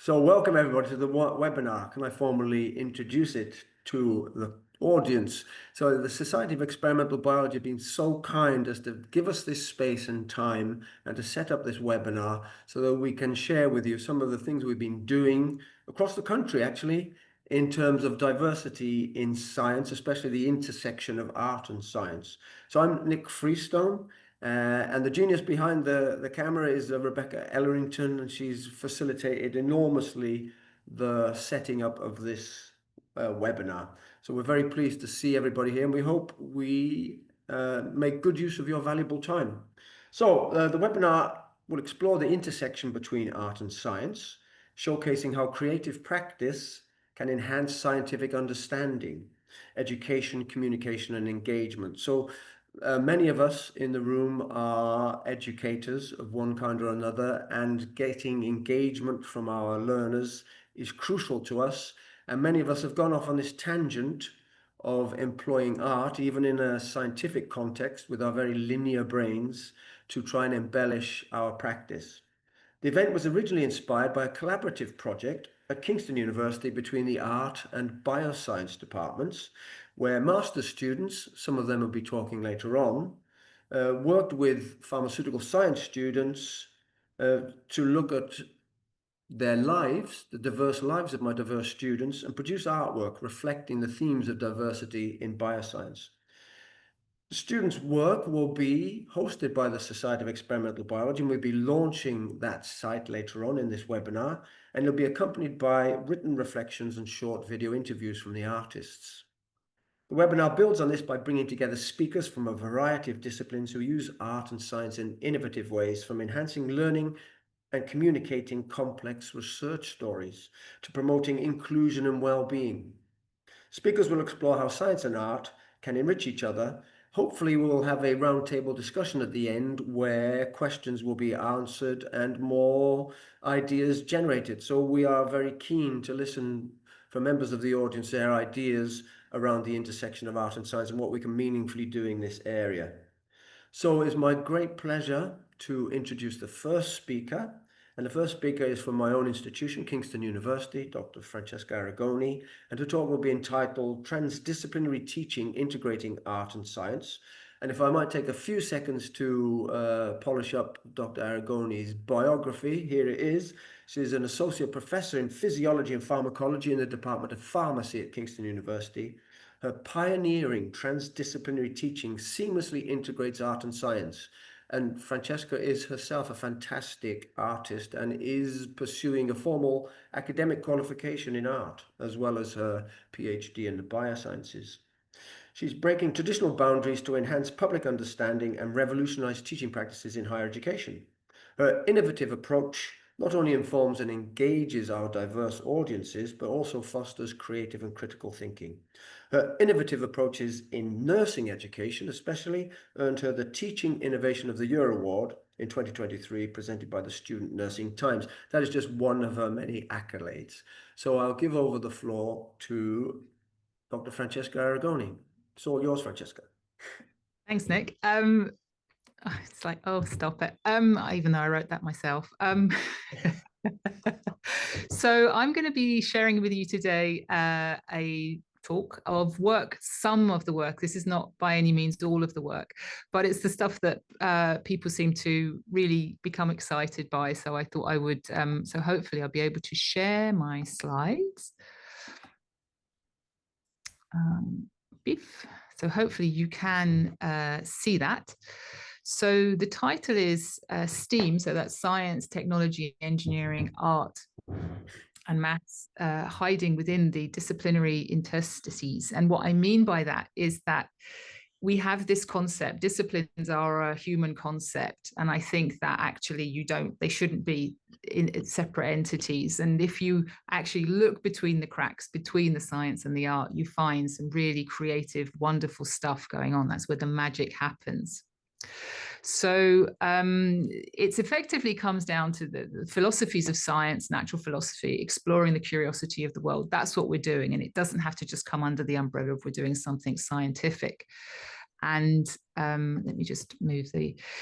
So welcome everybody to the webinar. Can I formally introduce it to the audience? So the Society of Experimental Biology have been so kind as to give us this space and time and to set up this webinar so that we can share with you some of the things we've been doing across the country, actually, in terms of diversity in science, especially the intersection of art and science. So I'm Nick Freestone. And the genius behind the camera is Rebecca Ellerington, and she's facilitated enormously the setting up of this webinar. So we're very pleased to see everybody here, and we hope we make good use of your valuable time. So the webinar will explore the intersection between art and science, showcasing how creative practice can enhance scientific understanding, education, communication, and engagement. So many of us in the room are educators of one kind or another, and getting engagement from our learners is crucial to us. And many of us have gone off on this tangent of employing art, even in a scientific context, with our very linear brains to try and embellish our practice. The event was originally inspired by a collaborative project at Kingston University between the art and bioscience departments, where master's students, some of them will be talking later on, worked with pharmaceutical science students to look at their lives, the diverse lives of my diverse students, and produce artwork reflecting the themes of diversity in bioscience. The students' work will be hosted by the Society of Experimental Biology, and we'll be launching that site later on in this webinar, and it'll be accompanied by written reflections and short video interviews from the artists. The webinar builds on this by bringing together speakers from a variety of disciplines who use art and science in innovative ways, from enhancing learning and communicating complex research stories to promoting inclusion and well-being. Speakers will explore how science and art can enrich each other. Hopefully we'll have a roundtable discussion at the end where questions will be answered and more ideas generated. So we are very keen to listen from members of the audience, their ideas around the intersection of art and science and what we can meaningfully do in this area. So it's my great pleasure to introduce the first speaker. And the first speaker is from my own institution, Kingston University, Dr. Francesca Aragoni, and her talk will be entitled Transdisciplinary Teaching Integrating Art and Science. And if I might take a few seconds to polish up Dr. Aragoni's biography, here it is. She's an associate professor in physiology and pharmacology in the Department of Pharmacy at Kingston University. Her pioneering transdisciplinary teaching seamlessly integrates art and science. And Francesca is herself a fantastic artist and is pursuing a formal academic qualification in art, as well as her PhD in the biosciences. She's breaking traditional boundaries to enhance public understanding and revolutionize teaching practices in higher education. Her innovative approach not only informs and engages our diverse audiences, but also fosters creative and critical thinking. Her innovative approaches in nursing education especially earned her the Teaching Innovation of the Year Award in 2023, presented by the Student Nursing Times. That is just one of her many accolades. So I'll give over the floor to Dr. Francesca Aragoni. It's all yours, Francesca. Thanks, Nick. It's like, oh, stop it. Even though I wrote that myself. So I'm going to be sharing with you today a talk of work, some of the work. This is not by any means all of the work, but it's the stuff that people seem to really become excited by. So I thought I would, so hopefully I'll be able to share my slides. So hopefully you can see that. So the title is STEAM, so that's science, technology, engineering, art, and maths, hiding within the disciplinary interstices. And what I mean by that is that we have this concept, disciplines are a human concept. And I think that actually they shouldn't be in separate entities. And if you actually look between the cracks, between the science and the art, you find some really creative, wonderful stuff going on. That's where the magic happens. So it effectively comes down to the philosophies of science, natural philosophy, exploring the curiosity of the world. That's what we're doing. And it doesn't have to just come under the umbrella of we're doing something scientific. And let me just move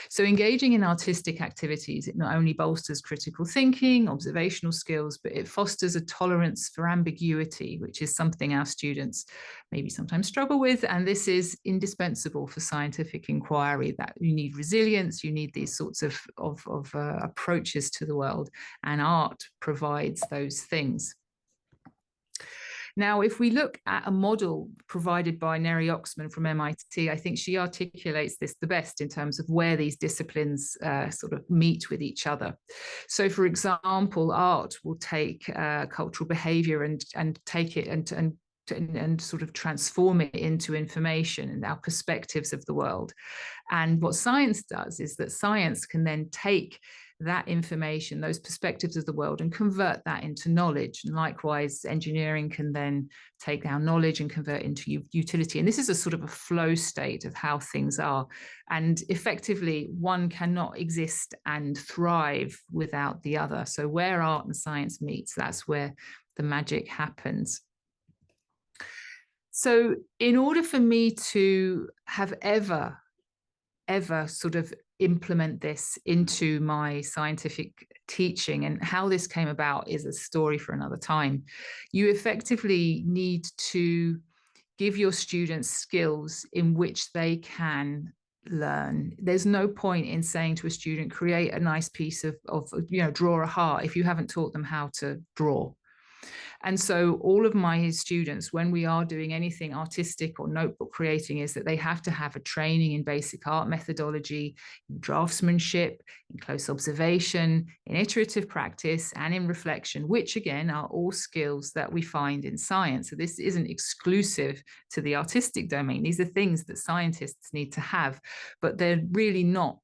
so engaging in artistic activities, it not only bolsters critical thinking, observational skills, but it fosters a tolerance for ambiguity, which is something our students maybe sometimes struggle with. And this is indispensable for scientific inquiry, that you need resilience, you need these sorts of approaches to the world, and art provides those things. Now, if we look at a model provided by Neri Oxman from MIT, I think she articulates this the best in terms of where these disciplines sort of meet with each other. So, for example, art will take cultural behavior and take it and sort of transform it into information and our perspectives of the world. And what science does is that science can then take that information, those perspectives of the world, and convert that into knowledge. And likewise, engineering can then take our knowledge and convert into utility. And this is a sort of a flow state of how things are. And effectively, one cannot exist and thrive without the other. So where art and science meets, that's where the magic happens. So in order for me to have ever sort of implement this into my scientific teaching, and how this came about is a story for another time. You effectively need to give your students skills in which they can learn. There's no point in saying to a student, create a nice piece of draw a heart, if you haven't taught them how to draw. And so all of my students, when we are doing anything artistic or notebook creating, is that they have to have a training in basic art methodology, in draftsmanship, in close observation, in iterative practice, and in reflection, which again are all skills that we find in science. So this isn't exclusive to the artistic domain. These are things that scientists need to have, but they're really not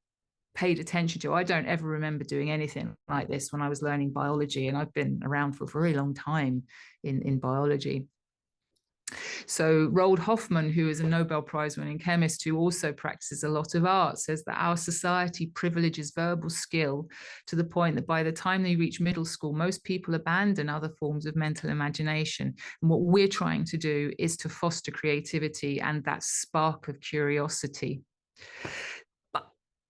paid attention to. I don't ever remember doing anything like this when I was learning biology, and I've been around for a very long time in biology. So Roald Hoffmann, who is a Nobel Prize winning chemist who also practices a lot of art, says that our society privileges verbal skill to the point that by the time they reach middle school, most people abandon other forms of mental imagination. And what we're trying to do is to foster creativity and that spark of curiosity.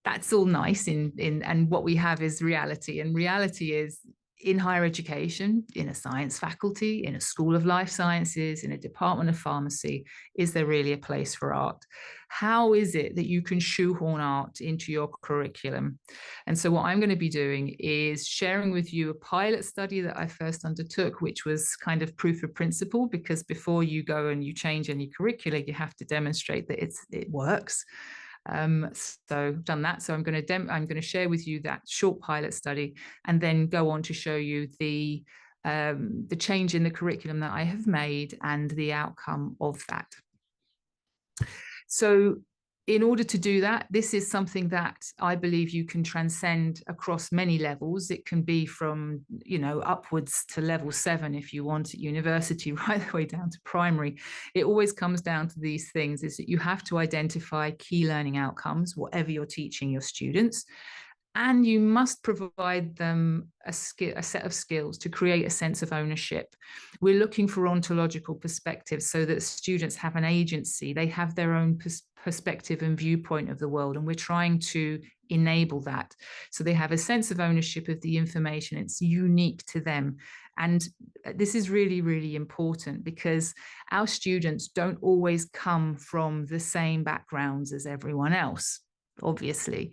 That's all nice and what we have is reality. And reality is in higher education, in a science faculty, in a school of life sciences, in a department of pharmacy, is there really a place for art? How is it that you can shoehorn art into your curriculum? And so what I'm going to be doing is sharing with you a pilot study that I first undertook, which was kind of proof of principle, because before you go and you change any curricula, you have to demonstrate that it works. So done that. So I'm going to share with you that short pilot study, and then go on to show you the change in the curriculum that I have made and the outcome of that. So in order to do that, this is something that I believe you can transcend across many levels. It can be from, upwards to level 7 if you want at university, right the way down to primary. It always comes down to these things, is that you have to identify key learning outcomes, whatever you're teaching your students. And you must provide them a set of skills to create a sense of ownership. We're looking for ontological perspectives so that students have an agency. They have their own perspective and viewpoint of the world, and we're trying to enable that. So they have a sense of ownership of the information. It's unique to them. And this is really, really important, because our students don't always come from the same backgrounds as everyone else, obviously.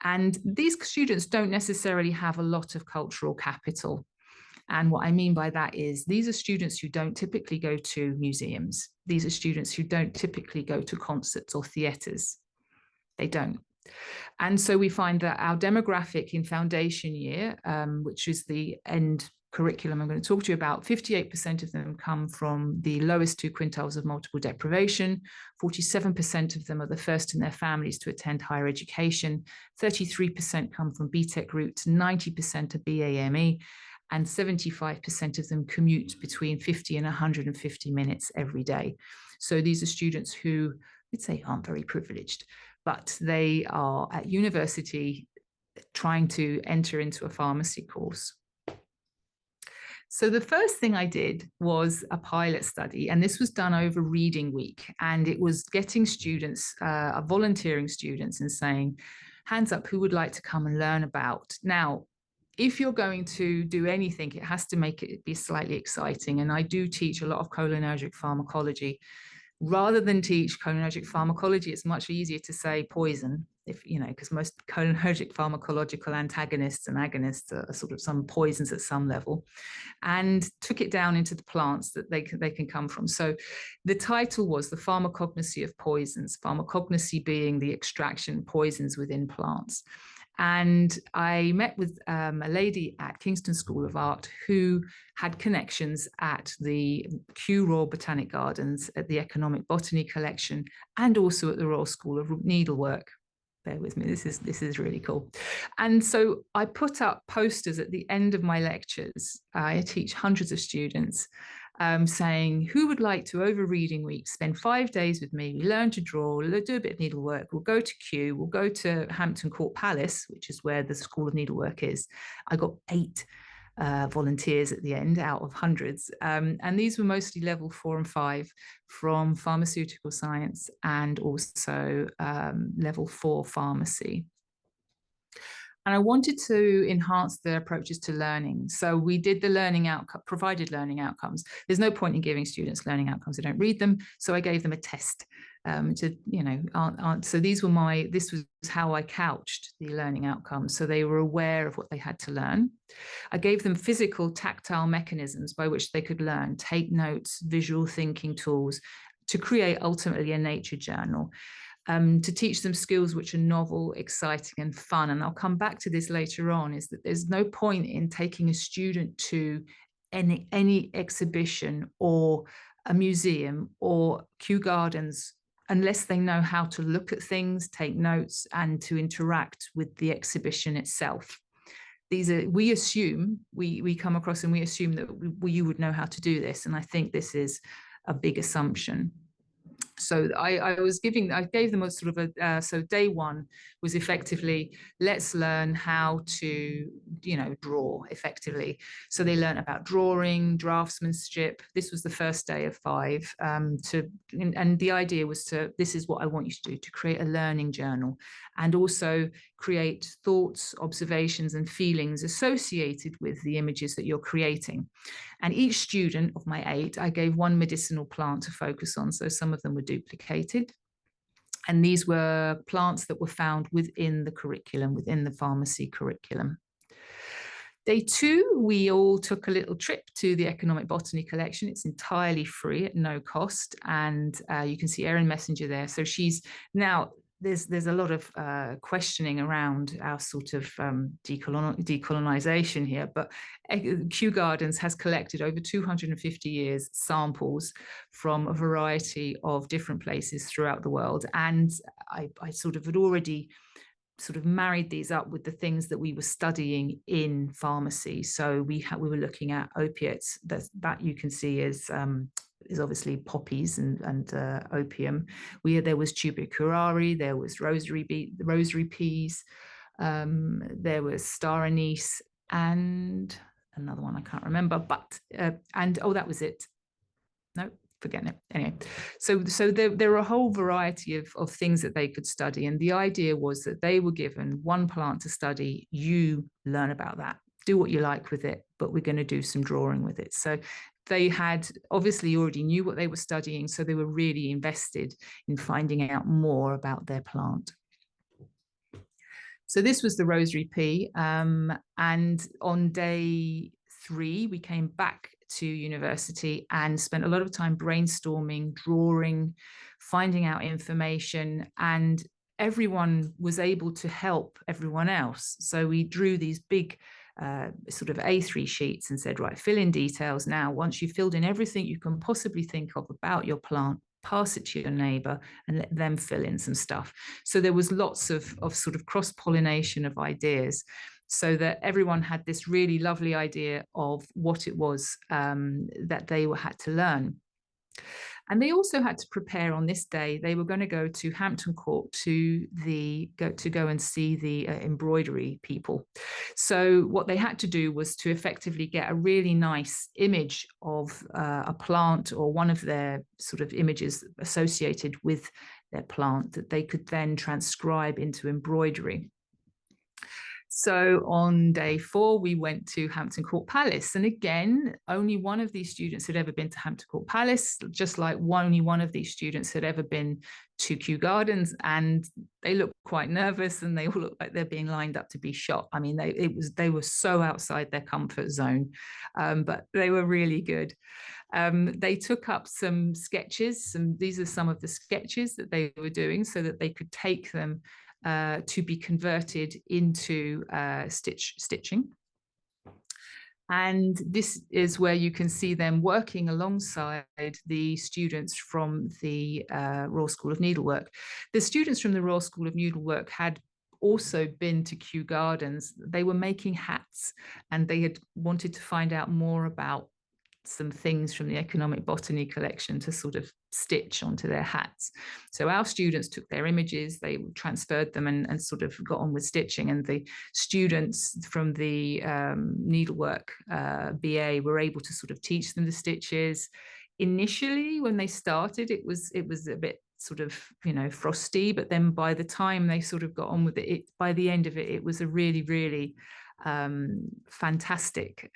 And these students don't necessarily have a lot of cultural capital. And what I mean by that is these are students who don't typically go to museums. These are students who don't typically go to concerts or theatres. They don't. And so we find that our demographic in foundation year, which is the end curriculum I'm going to talk to you about, 58% of them come from the lowest 2 quintiles of multiple deprivation. 47% of them are the first in their families to attend higher education. 33% come from BTEC routes, 90% are BAME, and 75% of them commute between 50 and 150 minutes every day. So these are students who, I'd say, aren't very privileged, but they are at university trying to enter into a pharmacy course. So the first thing I did was a pilot study, and this was done over reading week. And it was getting students, volunteering students, and saying, hands up, who would like to come and learn about? Now, if you're going to do anything, it has to make it be slightly exciting. And I do teach a lot of cholinergic pharmacology. Rather than teach cholinergic pharmacology, it's much easier to say poison, if you know, because most cholinergic pharmacological antagonists and agonists are sort of some poisons at some level, and took it down into the plants that they can come from. So the title was The Pharmacognosy of Poisons, pharmacognosy being the extraction poisons within plants. And I met with a lady at Kingston School of Art who had connections at the Kew Royal Botanic Gardens, at the Economic Botany Collection, and also at the Royal School of Needlework. Bear with me, this is really cool. And so I put up posters at the end of my lectures. I teach hundreds of students, saying, who would like to, over reading week, spend 5 days with me? We learn to draw, we'll do a bit of needlework, we'll go to Kew, we'll go to Hampton Court Palace, which is where the School of Needlework is. I got 8 volunteers at the end out of hundreds. And these were mostly level 4 and 5 from pharmaceutical science and also level 4 pharmacy. And I wanted to enhance the approaches to learning. So we did the learning outcome, provided learning outcomes. There's no point in giving students learning outcomes. They don't read them. So I gave them a test to, you know, so this was how I couched the learning outcomes. So they were aware of what they had to learn. I gave them physical, tactile mechanisms by which they could learn, take notes, visual thinking tools to create ultimately a nature journal. To teach them skills which are novel, exciting, and fun. And I'll come back to this later on, is that there's no point in taking a student to any exhibition or a museum or Kew Gardens unless they know how to look at things, take notes, and to interact with the exhibition itself. We assume, we come across and we assume that you would know how to do this. And I think this is a big assumption. So I gave them a sort of so day one was effectively, let's learn how to, you know, draw effectively. So they learned about drawing, draftsmanship. This was the first day of 5. And the idea was this is what I want you to do, to create a learning journal and also create thoughts, observations, and feelings associated with the images that you're creating. And each student of my 8, I gave one medicinal plant to focus on. So some of them were duplicated. And these were plants that were found within the curriculum, within the pharmacy curriculum. Day 2, we all took a little trip to the Economic Botany Collection. It's entirely free at no cost. And you can see Erin Messenger there. So she's now, there's a lot of questioning around our sort of decolonization here, but Kew Gardens has collected over 250 years samples from a variety of different places throughout the world. And I sort of had already sort of married these up with the things that we were studying in pharmacy. So we were looking at opiates. That you can see is obviously poppies and opium. There was tuberculari, there was rosary peas, there was star anise, and another one I can't remember. But that was it. No, forgetting it. Anyway, so there are a whole variety of things that they could study, and the idea was that they were given one plant to study. You learn about that, do what you like with it, but we're going to do some drawing with it. So they had obviously already knew what they were studying, so they were really invested in finding out more about their plant. So this was the rosary pea, and on day 3 we came back to university and spent a lot of time brainstorming, drawing, finding out information, and everyone was able to help everyone else. So we drew these big sort of A3 sheets and said, right, fill in details now. Once you've filled in everything you can possibly think of about your plant, pass it to your neighbor and let them fill in some stuff. So there was lots of sort of cross-pollination of ideas, so that everyone had this really lovely idea of what it was that they had to learn. And they also had to prepare on this day. They were going to go to Hampton Court to go and see the embroidery people. So what they had to do was to effectively get a really nice image of a plant or one of their sort of images associated with their plant that they could then transcribe into embroidery. So on day 4, we went to Hampton Court Palace. And again, only one of these students had ever been to Hampton Court Palace, just like only one of these students had ever been to Kew Gardens. And they looked quite nervous and they all looked like they're being lined up to be shot. I mean, they were so outside their comfort zone, but they were really good. They took up some sketches, and these are some of the sketches that they were doing so that they could take them to be converted into stitching. And this is where you can see them working alongside the students from the Royal School of Needlework. The students from the Royal School of Needlework had also been to Kew Gardens. They were making hats, and they had wanted to find out more about some things from the economic botany collection to sort of stitch onto their hats. So our students took their images, they transferred them and sort of got on with stitching. And the students from the needlework BA were able to sort of teach them the stitches. Initially, when they started, it was a bit sort of, frosty, but then by the time they sort of got on with it, by the end of it, it was a really, really fantastic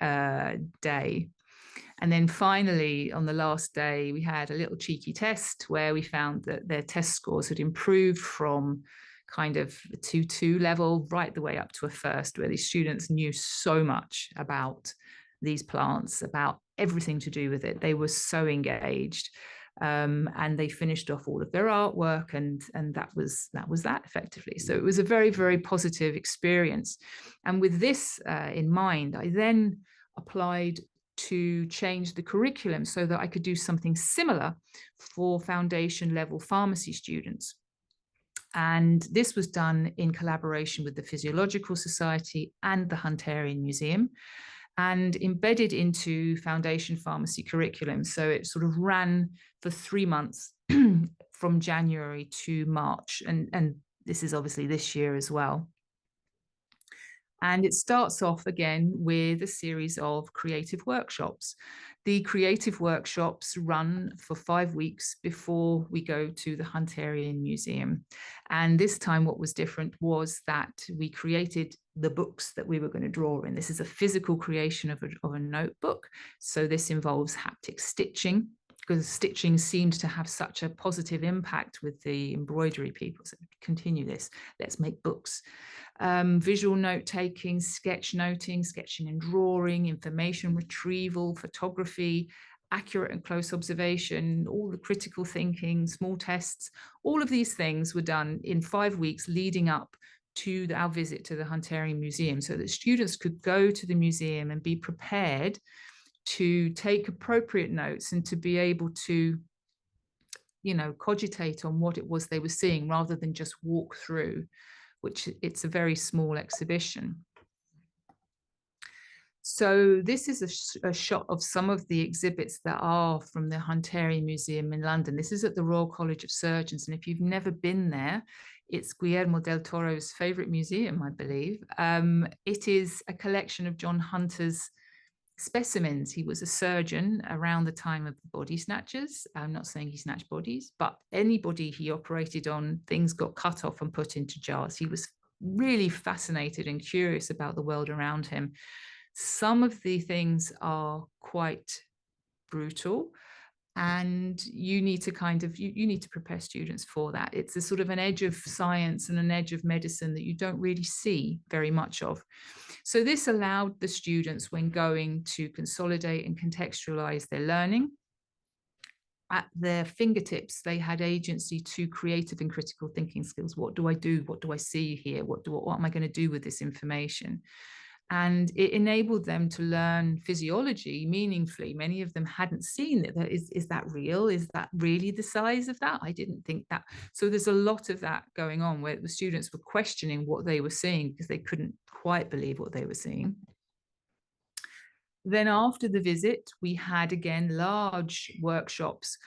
day. And then finally, on the last day, we had a little cheeky test where we found that their test scores had improved from kind of a 2-2 level right the way up to a first, where these students knew so much about these plants, about everything to do with it. They were so engaged. And they finished off all of their artwork, and that was that effectively. So it was a very, very positive experience. And with this in mind, I then applied to change the curriculum so that I could do something similar for foundation level pharmacy students. And this was done in collaboration with the Physiological Society and the Hunterian Museum, and embedded into foundation pharmacy curriculum. So it sort of ran for 3 months from January to March. And this is obviously this year as well. And it starts off again with a series of creative workshops. The creative workshops run for 5 weeks before we go to the Hunterian Museum. And this time what was different was that we created the books that we were going to draw in. This is a physical creation of a notebook. So this involves haptic stitching, because stitching seemed to have such a positive impact with the embroidery people. So continue this, let's make books. Visual note-taking, sketch noting, sketching and drawing, information retrieval, photography, accurate and close observation, all the critical thinking, small tests, all of these things were done in 5 weeks leading up to our visit to the Hunterian Museum, so that students could go to the museum and be prepared to take appropriate notes and to be able to, cogitate on what it was they were seeing rather than just walk through, which it's a very small exhibition. So this is a shot of some of the exhibits that are from the Hunterian Museum in London. This is at the Royal College of Surgeons. And if you've never been there, it's Guillermo del Toro's favorite museum, I believe. It is a collection of John Hunter's specimens. He was a surgeon around the time of the body snatchers. I'm not saying he snatched bodies, but anybody he operated on, things got cut off and put into jars. He was really fascinated and curious about the world around him. Some of the things are quite brutal, and you need to you need to prepare students for that. It's a sort of an edge of science and an edge of medicine that you don't really see very much of. So this allowed the students, when going, to consolidate and contextualize their learning. At their fingertips, they had agency to creative and critical thinking skills. What do I do? What do I see here? What am I going to do with this information? And it enabled them to learn physiology meaningfully. Many of them hadn't seen it. Is that real? Is that really the size of that? I didn't think that. So there's a lot of that going on where the students were questioning what they were seeing because they couldn't quite believe what they were seeing. Then after the visit, we had again large workshops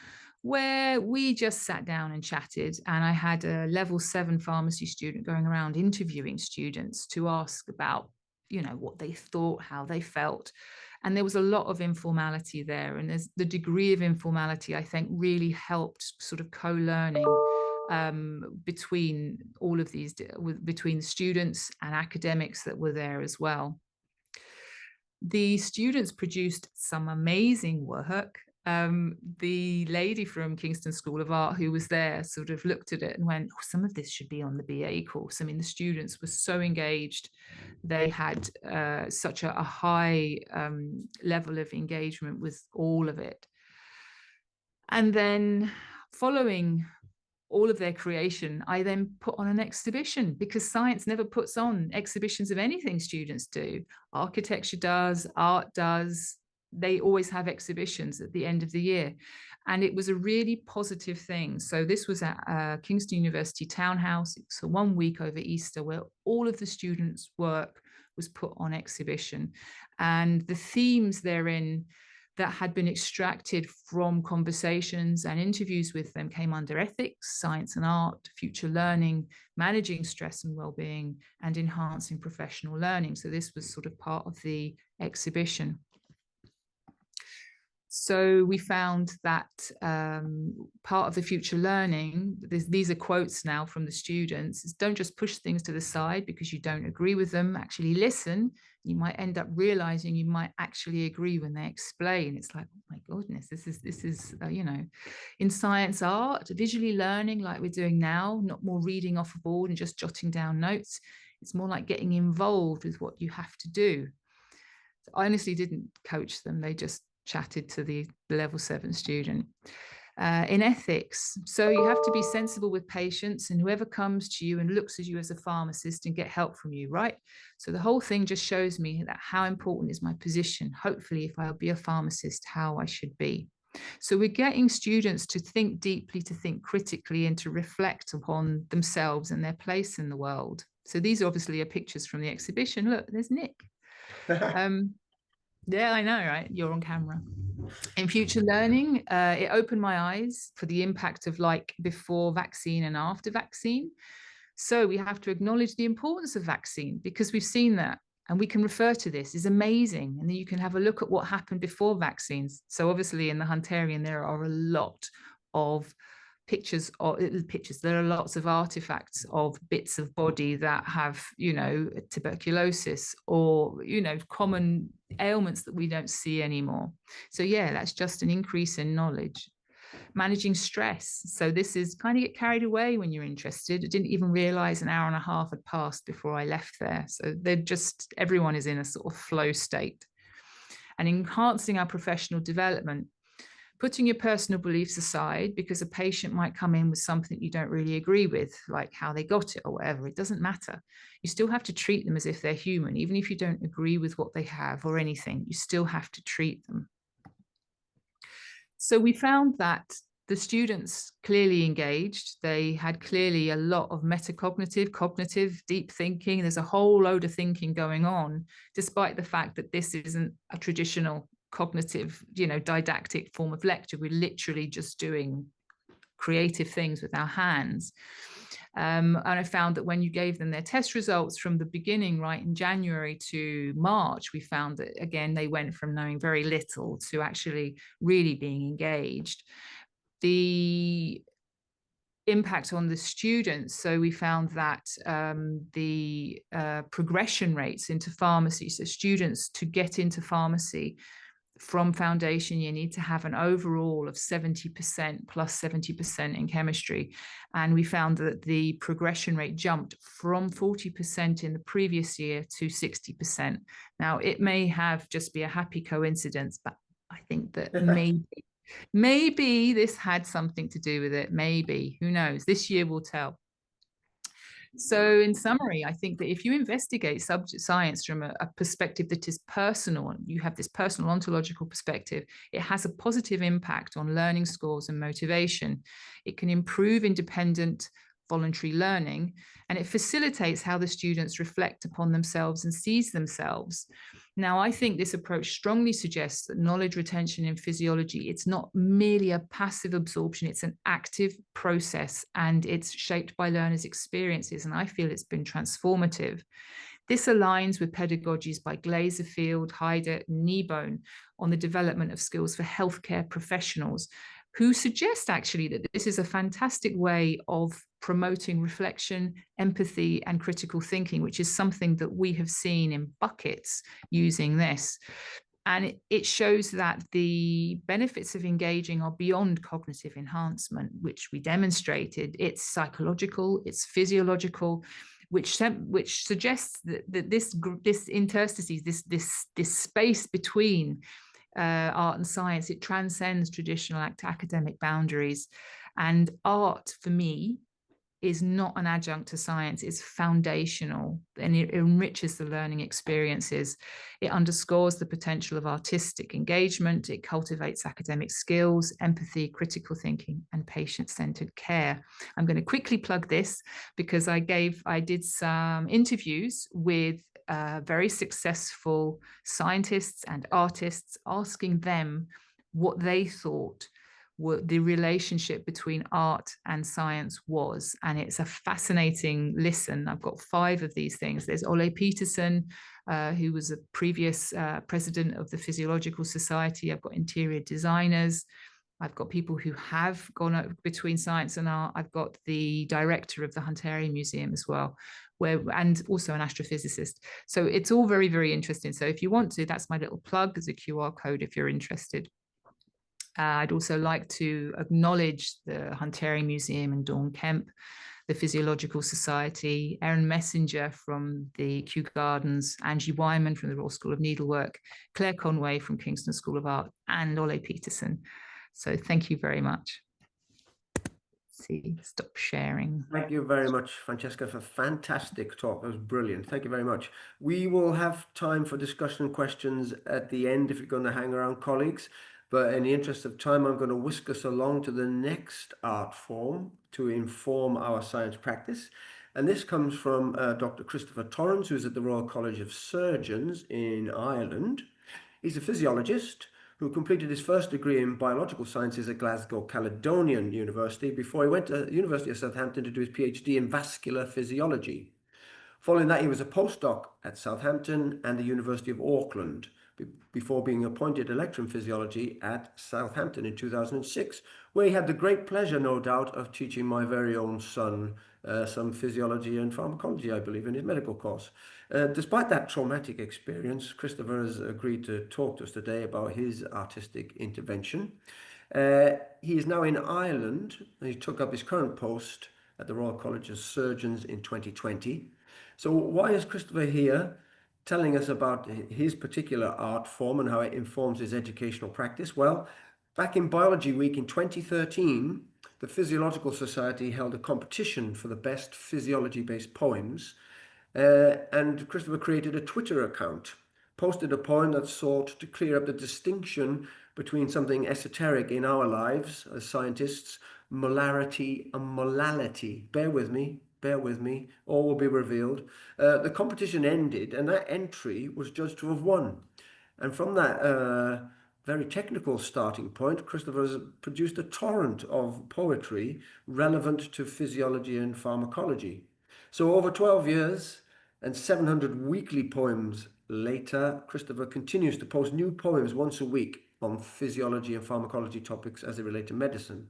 where we just sat down and chatted. And I had a level 7 pharmacy student going around interviewing students to ask about, what they thought, how they felt. And there was a lot of informality there. And there's the degree of informality, I think, really helped sort of co-learning between all of these, between the students and academics that were there as well. The students produced some amazing work. The lady from Kingston School of Art who was there sort of looked at it and went, oh, some of this should be on the BA course. I mean, the students were so engaged. They had such a high level of engagement with all of it. And then following all of their creation, I then put on an exhibition, because science never puts on exhibitions of anything students do. Architecture does, art does. They always have exhibitions at the end of the year. And it was a really positive thing. So this was at Kingston University Townhouse. So 1 week over Easter, where all of the students' work was put on exhibition. And the themes therein that had been extracted from conversations and interviews with them came under ethics, science and art, future learning, managing stress and well-being, and enhancing professional learning. So this was sort of part of the exhibition. So we found that part of the future learning, these are quotes now from the students, is don't just push things to the side because you don't agree with them. Actually listen. You might end up realizing you might actually agree when they explain. It's like, oh my goodness, this is in science, art, visually learning like we're doing now, not more reading off a board and just jotting down notes. It's more like getting involved with what you have to do. So I honestly didn't coach them. They just chatted to the level 7 student. In ethics, so you have to be sensible with patients and whoever comes to you and looks at you as a pharmacist and get help from you, right? So the whole thing just shows me that how important is my position. Hopefully, if I'll be a pharmacist, how I should be. So we're getting students to think deeply, to think critically, and to reflect upon themselves and their place in the world. So these obviously are pictures from the exhibition. Look, there's Nick. Yeah, I know, right? You're on camera. In future learning, it opened my eyes for the impact of like before vaccine and after vaccine. So we have to acknowledge the importance of vaccine, because we've seen that and we can refer to this is amazing. And then you can have a look at what happened before vaccines. So obviously in the Hunterian, there are a lot of pictures. There are lots of artifacts of bits of body that have, tuberculosis or, common ailments that we don't see anymore. So yeah, that's just an increase in knowledge. Managing stress. So this is kind of get carried away when you're interested. I didn't even realize an hour and a half had passed before I left there. So everyone is in a sort of flow state. And enhancing our professional development. Putting your personal beliefs aside, because a patient might come in with something you don't really agree with, like how they got it or whatever. It doesn't matter. You still have to treat them as if they're human. Even if you don't agree with what they have or anything, you still have to treat them. So we found that the students clearly engaged. They had clearly a lot of metacognitive, cognitive, deep thinking. There's a whole load of thinking going on, despite the fact that this isn't a traditional cognitive, didactic form of lecture. We're literally just doing creative things with our hands. And I found that when you gave them their test results from the beginning, right in January to March, we found that, again, they went from knowing very little to actually really being engaged. The impact on the students. So we found that the progression rates into pharmacy, so students to get into pharmacy from foundation, you need to have an overall of 70% plus 70% in chemistry. And we found that the progression rate jumped from 40% in the previous year to 60%. Now, it may have just be a happy coincidence, but I think that maybe this had something to do with it. Maybe, who knows? This year will tell. So in summary, I think that if you investigate subject science from a perspective that is personal, and you have this personal ontological perspective, it has a positive impact on learning scores and motivation. It can improve independent voluntary learning, and it facilitates how the students reflect upon themselves and sees themselves. Now, I think this approach strongly suggests that knowledge retention in physiology, it's not merely a passive absorption, it's an active process and it's shaped by learners' experiences. And I feel it's been transformative. This aligns with pedagogies by Glaserfield, Heider, and Kneebone on the development of skills for healthcare professionals, who suggest actually that this is a fantastic way of promoting reflection, empathy, and critical thinking, which is something that we have seen in buckets using this. And it shows that the benefits of engaging are beyond cognitive enhancement, which we demonstrated. It's psychological, it's physiological, which suggests that this interstices, this space between art and science, it transcends traditional academic boundaries. And art, for me, is not an adjunct to science, it's foundational, and it enriches the learning experiences. It underscores the potential of artistic engagement. It cultivates academic skills, empathy, critical thinking, and patient-centered care. I'm going to quickly plug this because I did some interviews with very successful scientists and artists, asking them what they thought the relationship between art and science was. And it's a fascinating listen. I've got 5 of these things. There's Ole Peterson, who was a previous president of the Physiological Society. I've got interior designers. I've got people who have gone between science and art. I've got the director of the Hunterian Museum as well, and also an astrophysicist. So it's all very, very interesting. So if you want to, that's my little plug. There's a QR code if you're interested. I'd also like to acknowledge the Hunterian Museum and Dawn Kemp, the Physiological Society, Erin Messenger from the Kew Gardens, Angie Wyman from the Royal School of Needlework, Claire Conway from Kingston School of Art, and Ole Peterson. So thank you very much. See, stop sharing. Thank you very much, Francesca, for a fantastic talk. That was brilliant. Thank you very much. We will have time for discussion and questions at the end if you're going to hang around, colleagues. But in the interest of time, I'm going to whisk us along to the next art form to inform our science practice. And this comes from Dr. Christopher Torrance, who's at the Royal College of Surgeons in Ireland. He's a physiologist who completed his first degree in biological sciences at Glasgow Caledonian University before he went to the University of Southampton to do his PhD in vascular physiology. Following that, he was a postdoc at Southampton and the University of Auckland before being appointed a lecturer in physiology at Southampton in 2006, where he had the great pleasure, no doubt, of teaching my very own son some physiology and pharmacology, I believe, in his medical course. Despite that traumatic experience, Christopher has agreed to talk to us today about his artistic intervention. He is now in Ireland, and he took up his current post at the Royal College of Surgeons in 2020. So why is Christopher here telling us about his particular art form and how it informs his educational practice? Well, back in Biology Week in 2013, the Physiological Society held a competition for the best physiology-based poems, and Christopher created a Twitter account, posted a poem that sought to clear up the distinction between something esoteric in our lives as scientists, molarity and molality. Bear with me, all will be revealed. The competition ended and that entry was judged to have won. And from that very technical starting point, Christopher has produced a torrent of poetry relevant to physiology and pharmacology. So over 12 years and 700 weekly poems later, Christopher continues to post new poems once a week on physiology and pharmacology topics as they relate to medicine.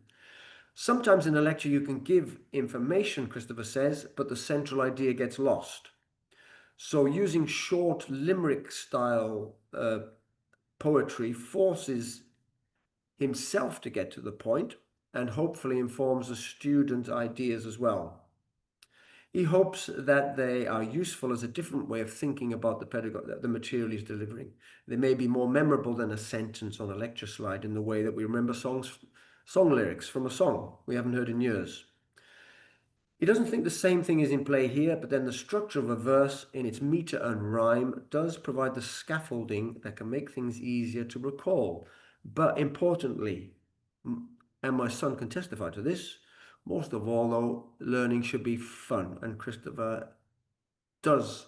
Sometimes in a lecture you can give information, Christopher says, but the central idea gets lost. So using short limerick style poetry forces himself to get to the point and hopefully informs the student ideas as well. He hopes that they are useful as a different way of thinking about the material he's delivering. They may be more memorable than a sentence on a lecture slide in the way that we remember song lyrics from a song we haven't heard in years. He doesn't think the same thing is in play here, but then the structure of a verse in its meter and rhyme does provide the scaffolding that can make things easier to recall. But importantly, and my son can testify to this, most of all, though, learning should be fun, and Christopher does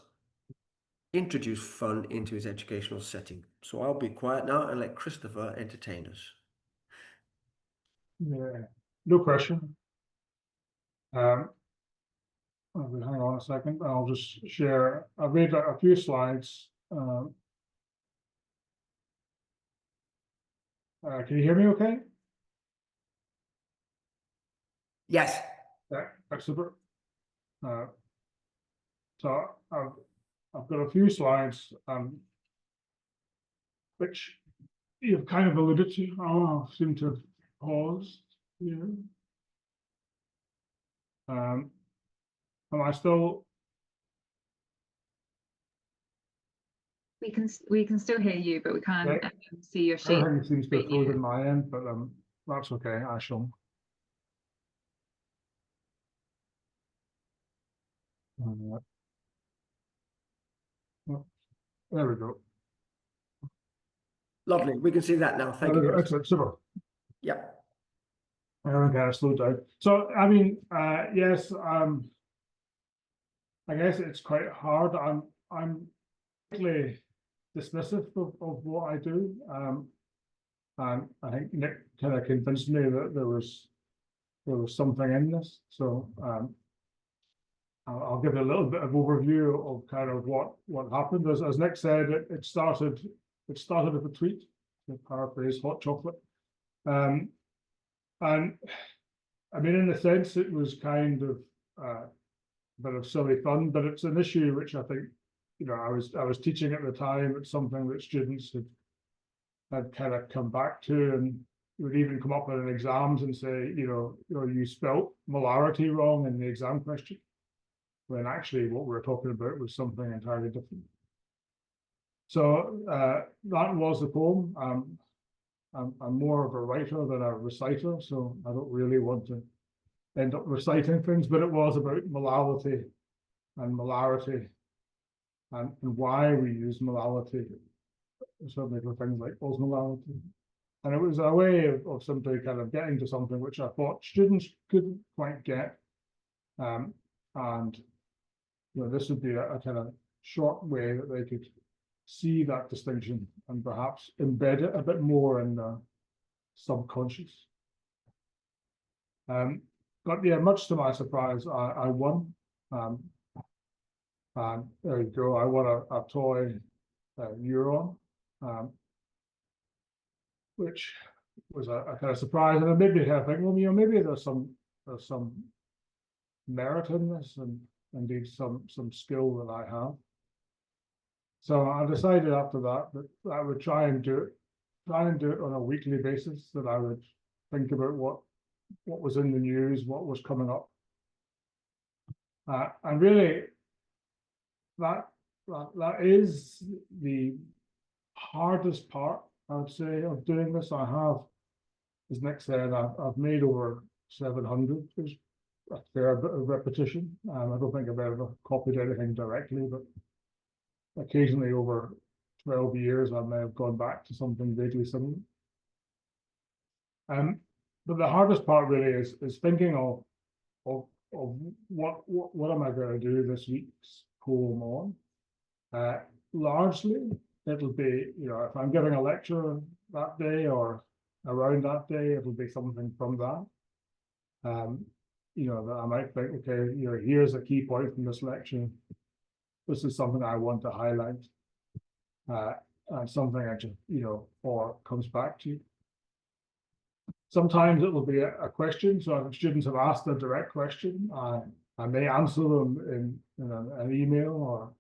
introduce fun into his educational setting. So I'll be quiet now and let Christopher entertain us. Yeah, no question. Hang on a second. I'll just share. I've made a few slides. Can you hear me okay? Yes. Yeah, that's super. So I've got a few slides, which you've kind of alluded to. Oh, I seem to have paused. Yeah. Am I still? We can still hear you, but we can't Yeah. see your sheet. Everything seems to have frozen my end, but that's okay. I shall. There we go. Lovely. We can see that now. Thank you. Excellent. Super. Yeah. I haven't kind of slowed down. So, I mean, yes, I guess it's quite hard. I'm really dismissive of what I do. And I think Nick kind of convinced me that there was something in this. So I'll give you a little bit of overview of kind of what happened. As Nick said, it started with a tweet, to paraphrase hot chocolate. And I mean, in a sense, it was kind of a bit of silly fun, but it's an issue which I think, you know, I was teaching at the time. It's something that students had kind of come back to, and would even come up in exams and say, you know, you spelt molarity wrong in the exam question, when actually what we were talking about was something entirely different. So that was the poem. I'm more of a writer than a reciter, so I don't really want to end up reciting things, but it was about molality and molarity and why we use molality, certainly for things like osmolality. And it was a way of simply kind of getting to something which I thought students couldn't quite get. And you know, this would be a kind of short way that they could see that distinction and perhaps embed it a bit more in the subconscious. But yeah, much to my surprise, I won. And there you go. I won a toy neuron, which was a kind of surprise, and it made me kind of think, well, you know, maybe there's some merit in this, and indeed some skill that I have. So I decided after that I would try and do it on a weekly basis. That I would think about what was in the news, what was coming up, and really that is the hardest part, I would say, of doing this. I have, as Nick said, I've made over 700. There's a fair bit of repetition. I don't think I've ever copied anything directly, but occasionally over 12 years, I may have gone back to something vaguely similar. But the hardest part really is thinking of what am I going to do this week's poem on. Largely, it'll be, you know, if I'm giving a lecture that day or around that day, it'll be something from that. You know, that I might think, okay, you know, here's a key point from this lecture. This is something I want to highlight, and something I just, you know, or comes back to. Sometimes it will be a question. So if students have asked a direct question, I may answer them in an email or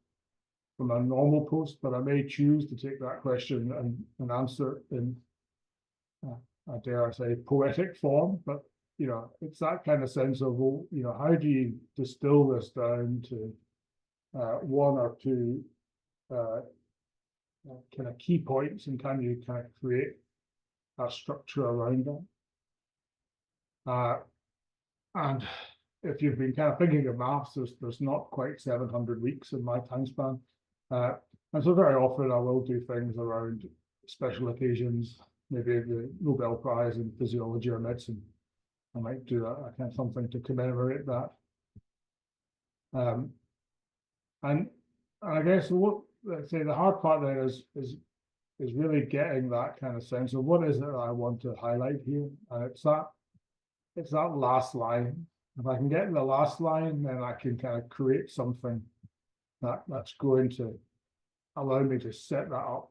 from a normal post, but I may choose to take that question and answer in, I dare I say, poetic form. But you know, it's that kind of sense of, well, you know, how do you distill this down to one or two kind of key points, and can you kind of create a structure around that? And if you've been kind of thinking of maths, there's not quite 700 weeks in my time span. And so very often I will do things around special occasions, maybe the Nobel Prize in physiology or medicine. I might do a kind of something to commemorate that. And I guess what let's say the hard part there is really getting that kind of sense of what is it that I want to highlight here. And it's that last line. If I can get the last line, then I can kind of create something that's going to allow me to set that up,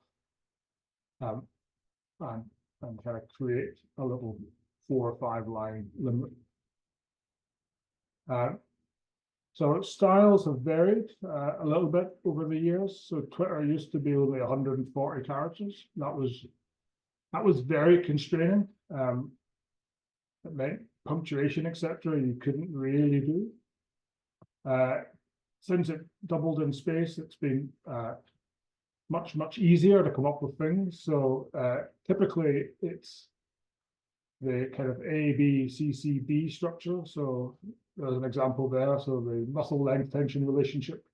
and kind of create a little 4 or 5 line limit. So styles have varied a little bit over the years. So Twitter used to be only 140 characters. That was very constraining. It meant punctuation, etc. You couldn't really do. Since it doubled in space, it's been much easier to come up with things. So typically it's the kind of A, B, C, C, B structure. So there's an example there. So the muscle length tension relationship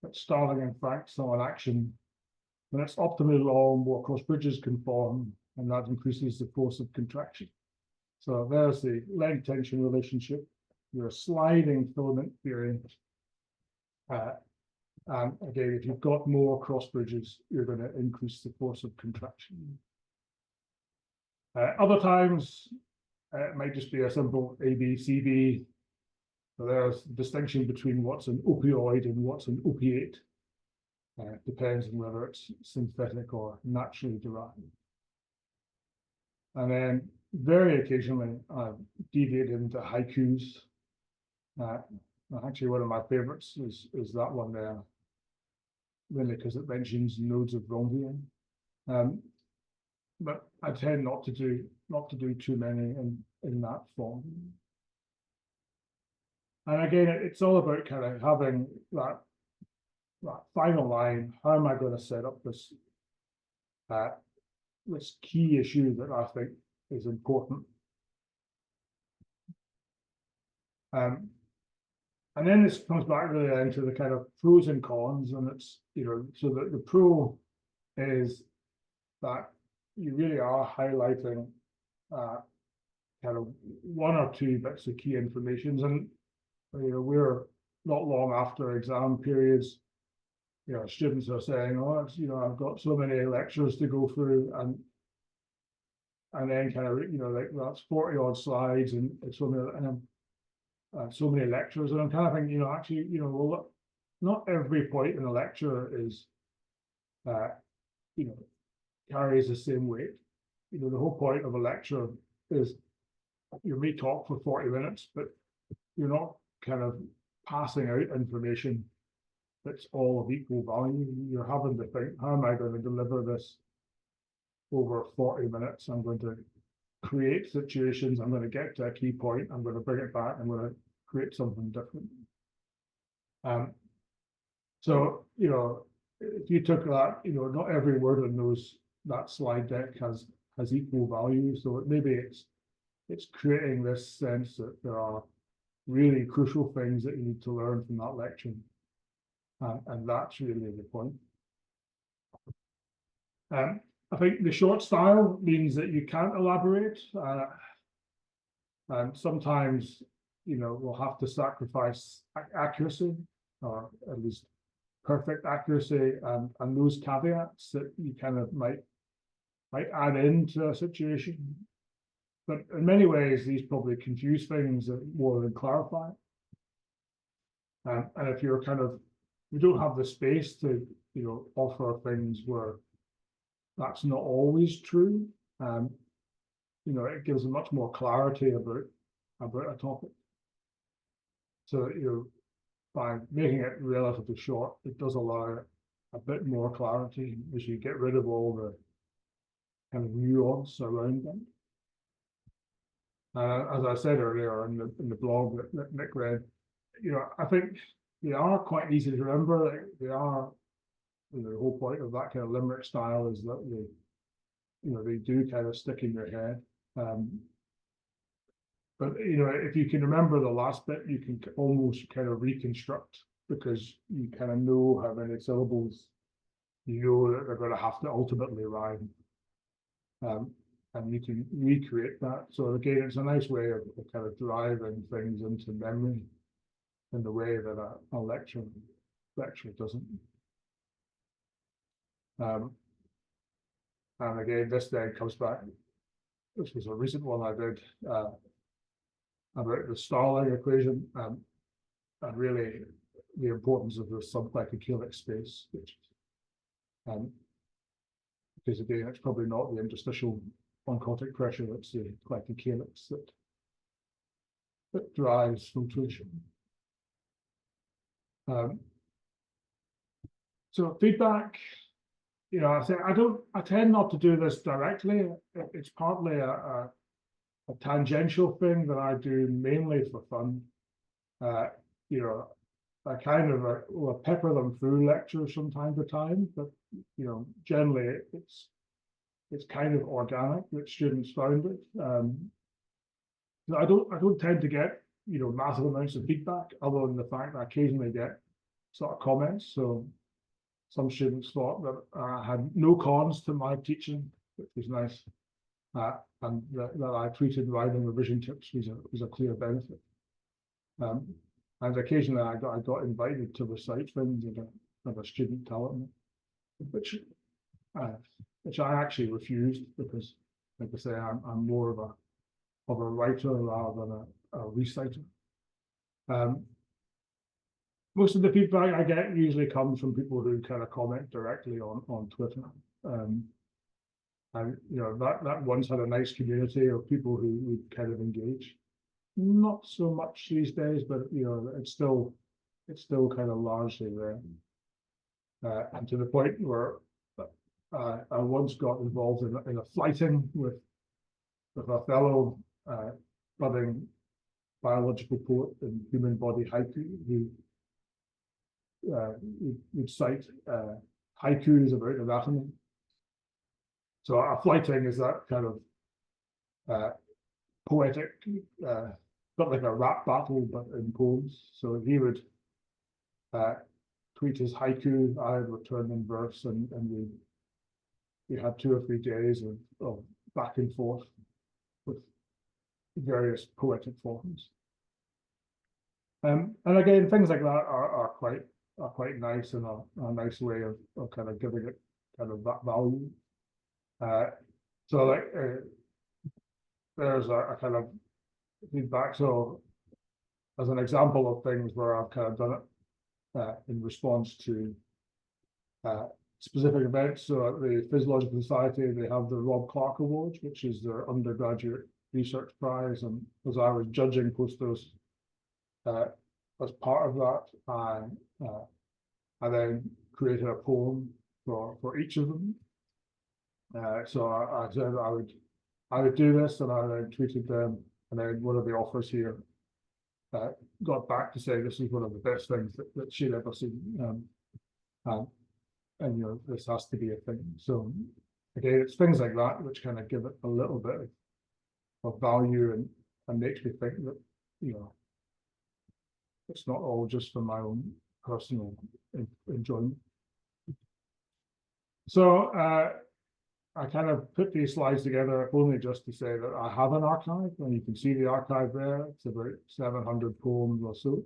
that Starling and Frank saw in action. When it's optimally long, more cross bridges can form, and that increases the force of contraction. So there's the length tension relationship. Your sliding filament theory. And again, if you've got more cross bridges, you're going to increase the force of contraction. Other times, it might just be a simple A, B, C, B. So there's a distinction between what's an opioid and what's an opiate. Depends on whether it's synthetic or naturally derived. And then very occasionally, I've deviated into haikus. Actually, one of my favorites is that one there, mainly because it mentions nodes of wellbeing. But I tend not to do too many in that form. And again, it's all about kind of having that final line. How am I going to set up this this key issue that I think is important? And then this comes back really into the kind of pros and cons, and it's, you know, so that the pro is that you really are highlighting kind of 1 or 2 bits of key information, and you know, we're not long after exam periods. You know, students are saying, "Oh, it's, you know, I've got so many lectures to go through," and then kind of, you know, like that's 40 odd slides, and it's so many lectures, and I'm kind of thinking, you know, actually, you know, well, not every point in a lecture is, you know, carries the same weight. You know, the whole point of a lecture is you may talk for 40 minutes, but you're not kind of passing out information that's all of equal value. You're having to think, how am I going to deliver this over 40 minutes? I'm going to create situations, I'm going to get to a key point, I'm going to bring it back, I'm going to create something different. So, you know, if you took that, you know, not every word in that slide deck has equal value. So maybe it's creating this sense that there are really crucial things that you need to learn from that lecture. And that's really the point. I think the short style means that you can't elaborate. And sometimes, you know, we'll have to sacrifice accuracy, or at least perfect accuracy, and those caveats that you kind of might add into a situation. But in many ways, these probably confuse things more than clarify. And if you're you don't have the space to, you know, offer things where that's not always true, you know, it gives much more clarity about a topic. So, you know, by making it relatively short, it does allow a bit more clarity as you get rid of all the kind of nuance around them. As I said earlier in the blog that Nick read, you know, I think they are quite easy to remember. They are, you know, the whole point of that kind of limerick style is that you know, they do kind of stick in your head. But you know, if you can remember the last bit, you can almost kind of reconstruct, because you kind of know how many syllables you know that they're going to have to ultimately rhyme. And you can recreate that. So again, it's a nice way of kind of driving things into memory in the way that a lecture doesn't. And again, this then comes back. This was a recent one I did about the Starling equation, and really the importance of the subglycocalyx space, which because again, it's probably not the interstitial oncotic pressure, it's the glycocalyx that drives filtration. So feedback, you know, I tend not to do this directly. It's partly a tangential thing that I do mainly for fun. You know, I kind of will pepper them through lectures from time to time, but you know, generally it's kind of organic that students found it. I don't tend to get, you know, massive amounts of feedback, other than the fact that I occasionally get sort of comments. So some students thought that I had no cons to my teaching, which was nice, and that I treated writing revision tips was a clear benefit. And occasionally I got invited to recite things and have a student telling me, which I actually refused, because, like I say, I'm more of a writer rather than a reciter. Most of the feedback I get usually comes from people who kind of comment directly on Twitter. And you know, that once had a nice community of people who kind of engage. Not so much these days, but you know, it's still kind of largely there. And to the point where I once got involved in a flighting with a fellow budding biological poet in human body haiku, who would cite haikus about anatomy. So a flighting is that kind of poetic, not like a rap battle, but in poems. So he would tweet his haiku, I would return in verse, and we had 2 or 3 days of back and forth with various poetic forms. And again, things like that are quite nice, and a nice way of kind of giving it kind of that value. So like there's a kind of feedback. So as an example of things where I've kind of done it in response to specific events. So at the Physiological Society, they have the Rob Clark Awards, which is their undergraduate research prize. And as I was judging posters as part of that, I then created a poem for each of them. So I said I would do this, and I then tweeted them, and then one of the authors here got back to say this is one of the best things that she'd ever seen, and you know, this has to be a thing. So again, it's things like that which kind of give it a little bit of value, and makes me think that, you know, it's not all just for my own personal enjoyment. So I kind of put these slides together only just to say that I have an archive, and you can see the archive there. It's about 700 poems or so.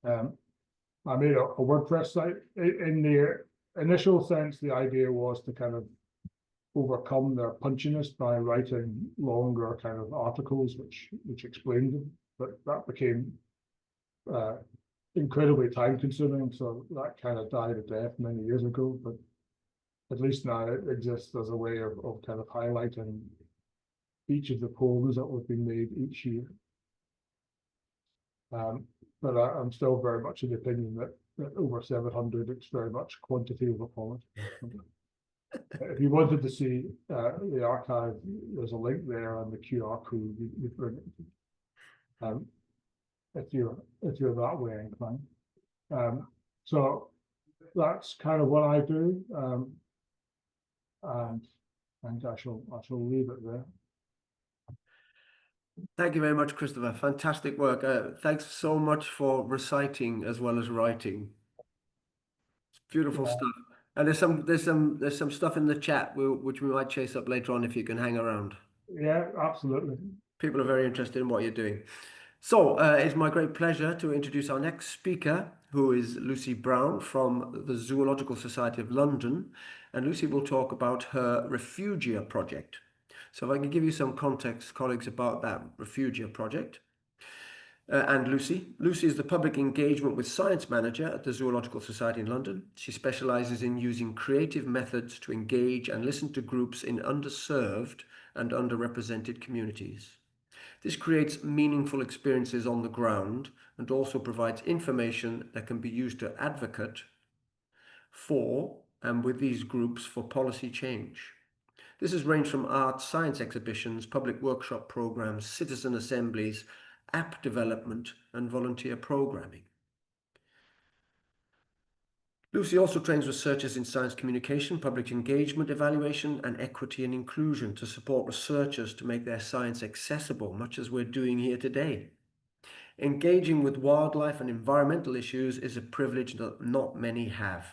I made a WordPress site. In the initial sense, the idea was to kind of overcome their punchiness by writing longer kind of articles which explained them, but that became incredibly time consuming, so that kind of died a death many years ago. But at least now it exists as a way of kind of highlighting each of the poems that have been made each year. But I'm still very much of the opinion that over 700, it's very much quantity over quality. If you wanted to see the archive, there's a link there on the QR code. You bring it if you're that way inclined. So that's kind of what I do, and I shall leave it there. Thank you very much, Christopher. Fantastic work. Thanks so much for reciting as well as writing. It's beautiful stuff. And there's some stuff in the chat which we might chase up later on if you can hang around. Yeah, absolutely. People are very interested in what you're doing. So it's my great pleasure to introduce our next speaker, who is Lucy Brown from the Zoological Society of London. And Lucy will talk about her Refugia project. So if I can give you some context, colleagues, about that Refugia project. And Lucy. Lucy is the Public Engagement with Science Manager at the Zoological Society in London. She specialises in using creative methods to engage and listen to groups in underserved and underrepresented communities. This creates meaningful experiences on the ground and also provides information that can be used to advocate for and with these groups for policy change. This has ranged from art, science exhibitions, public workshop programs, citizen assemblies, app development, and volunteer programming. Lucy also trains researchers in science communication, public engagement evaluation, and equity and inclusion to support researchers to make their science accessible, much as we're doing here today. Engaging with wildlife and environmental issues is a privilege that not many have.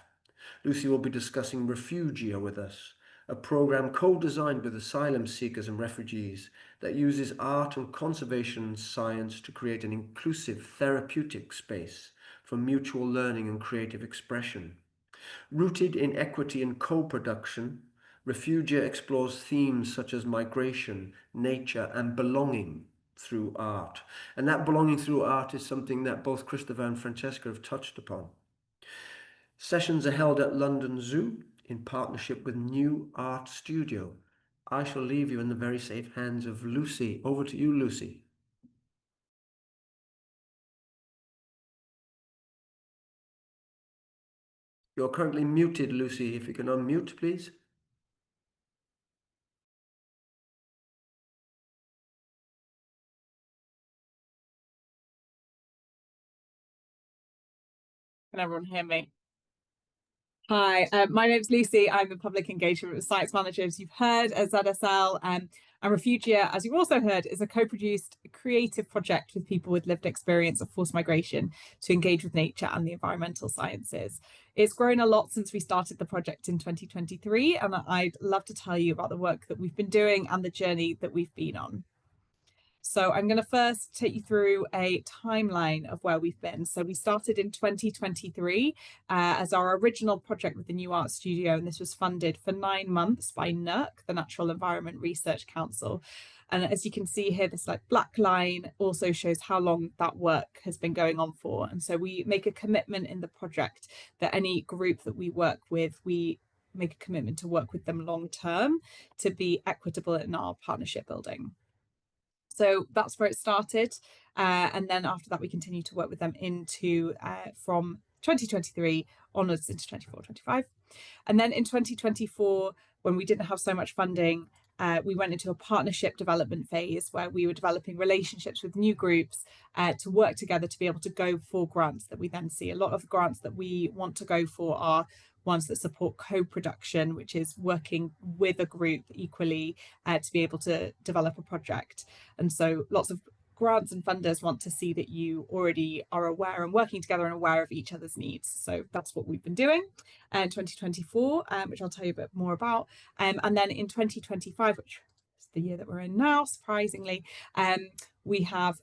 Lucy will be discussing Refugia with us, a program co-designed with asylum seekers and refugees that uses art and conservation science to create an inclusive therapeutic space for mutual learning and creative expression. Rooted in equity and co-production, Refugia explores themes such as migration, nature, and belonging through art. And that belonging through art is something that both Christopher and Francesca have touched upon. Sessions are held at London Zoo in partnership with New Art Studio. I shall leave you in the very safe hands of Lucy. Over to you, Lucy. You're currently muted, Lucy. If you can unmute, please. Can everyone hear me? Hi, my name's Lucy. I'm the Public Engagement with Science Manager, as you've heard, at ZSL. And Refugia, as you've also heard, is a co-produced creative project with people with lived experience of forced migration to engage with nature and the environmental sciences. It's grown a lot since we started the project in 2023, and I'd love to tell you about the work that we've been doing and the journey that we've been on. So I'm going to first take you through a timeline of where we've been. So we started in 2023 as our original project with the New Art Studio, and this was funded for 9 months by NERC, the Natural Environment Research Council. And as you can see here, this black line also shows how long that work has been going on for. And so we make a commitment in the project that any group that we work with, we make a commitment to work with them long term to be equitable in our partnership building. So that's where it started. And then after that, we continue to work with them into from 2023 onwards into 24, 25. And then in 2024, when we didn't have so much funding, we went into a partnership development phase where we were developing relationships with new groups to work together to be able to go for grants that we then see. A lot of the grants that we want to go for are ones that support co-production, which is working with a group equally to be able to develop a project. And so lots of grants and funders want to see that you already are aware and working together and aware of each other's needs. So that's what we've been doing in 2024, which I'll tell you a bit more about. And then in 2025, which is the year that we're in now, surprisingly, we have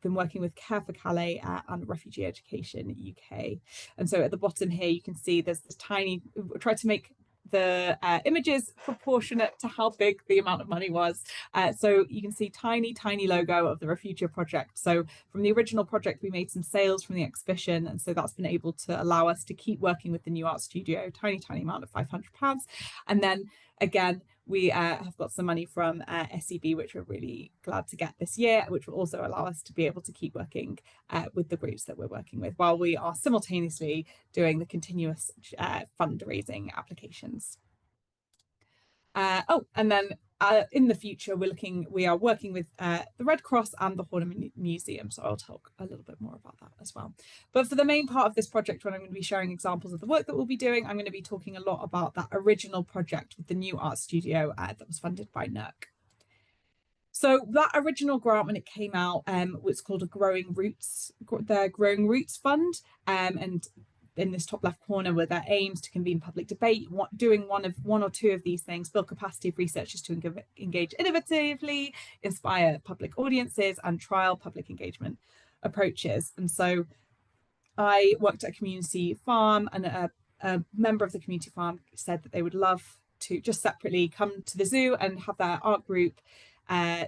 been working with Care for Calais and Refugee Education UK. And so at the bottom here, you can see there's this tiny, we tried to make the images proportionate to how big the amount of money was. So you can see tiny logo of the Refugia project. So from the original project, we made some sales from the exhibition. And so that's been able to allow us to keep working with the New Art Studio, tiny amount of £500. And then again, we have got some money from SEB, which we're really glad to get this year, which will also allow us to be able to keep working with the groups that we're working with while we are simultaneously doing the continuous fundraising applications. And then in the future, we are working with the Red Cross and the Horner Museum. So I'll talk a little bit more about that as well. But for the main part of this project, when I'm going to be sharing examples of the work that we'll be doing, I'm going to be talking a lot about that original project with the New Art Studio that was funded by NERC. So that original grant, when it came out, was called their Growing Roots Fund. And in this top left corner were their aims: to convene public debate, doing one or two of these things, build capacity of researchers to engage innovatively, inspire public audiences, and trial public engagement approaches. And so I worked at a community farm, and a member of the community farm said that they would love to just separately come to the zoo and have their art group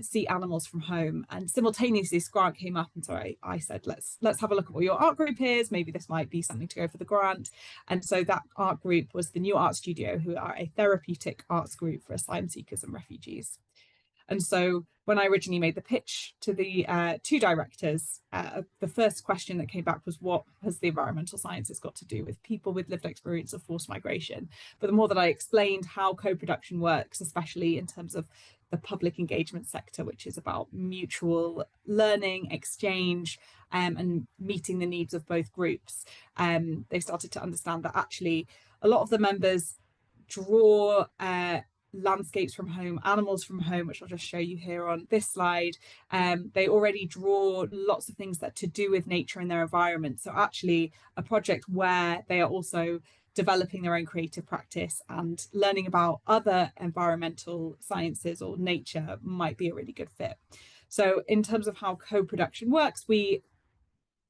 see animals from home. And simultaneously this grant came up, and so I said, let's have a look at what your art group is. Maybe this might be something to go for the grant. And so that art group was the New Art Studio, who are a therapeutic arts group for asylum seekers and refugees. And so when I originally made the pitch to the two directors, the first question that came back was, what has the environmental sciences got to do with people with lived experience of forced migration? But the more that I explained how co-production works, especially in terms of the public engagement sector, which is about mutual learning, exchange, and meeting the needs of both groups, they started to understand that actually a lot of the members draw landscapes from home, animals from home, which I'll just show you here on this slide. They already draw lots of things that to do with nature and their environment. So actually a project where they are also developing their own creative practice and learning about other environmental sciences or nature might be a really good fit. So in terms of how co-production works, we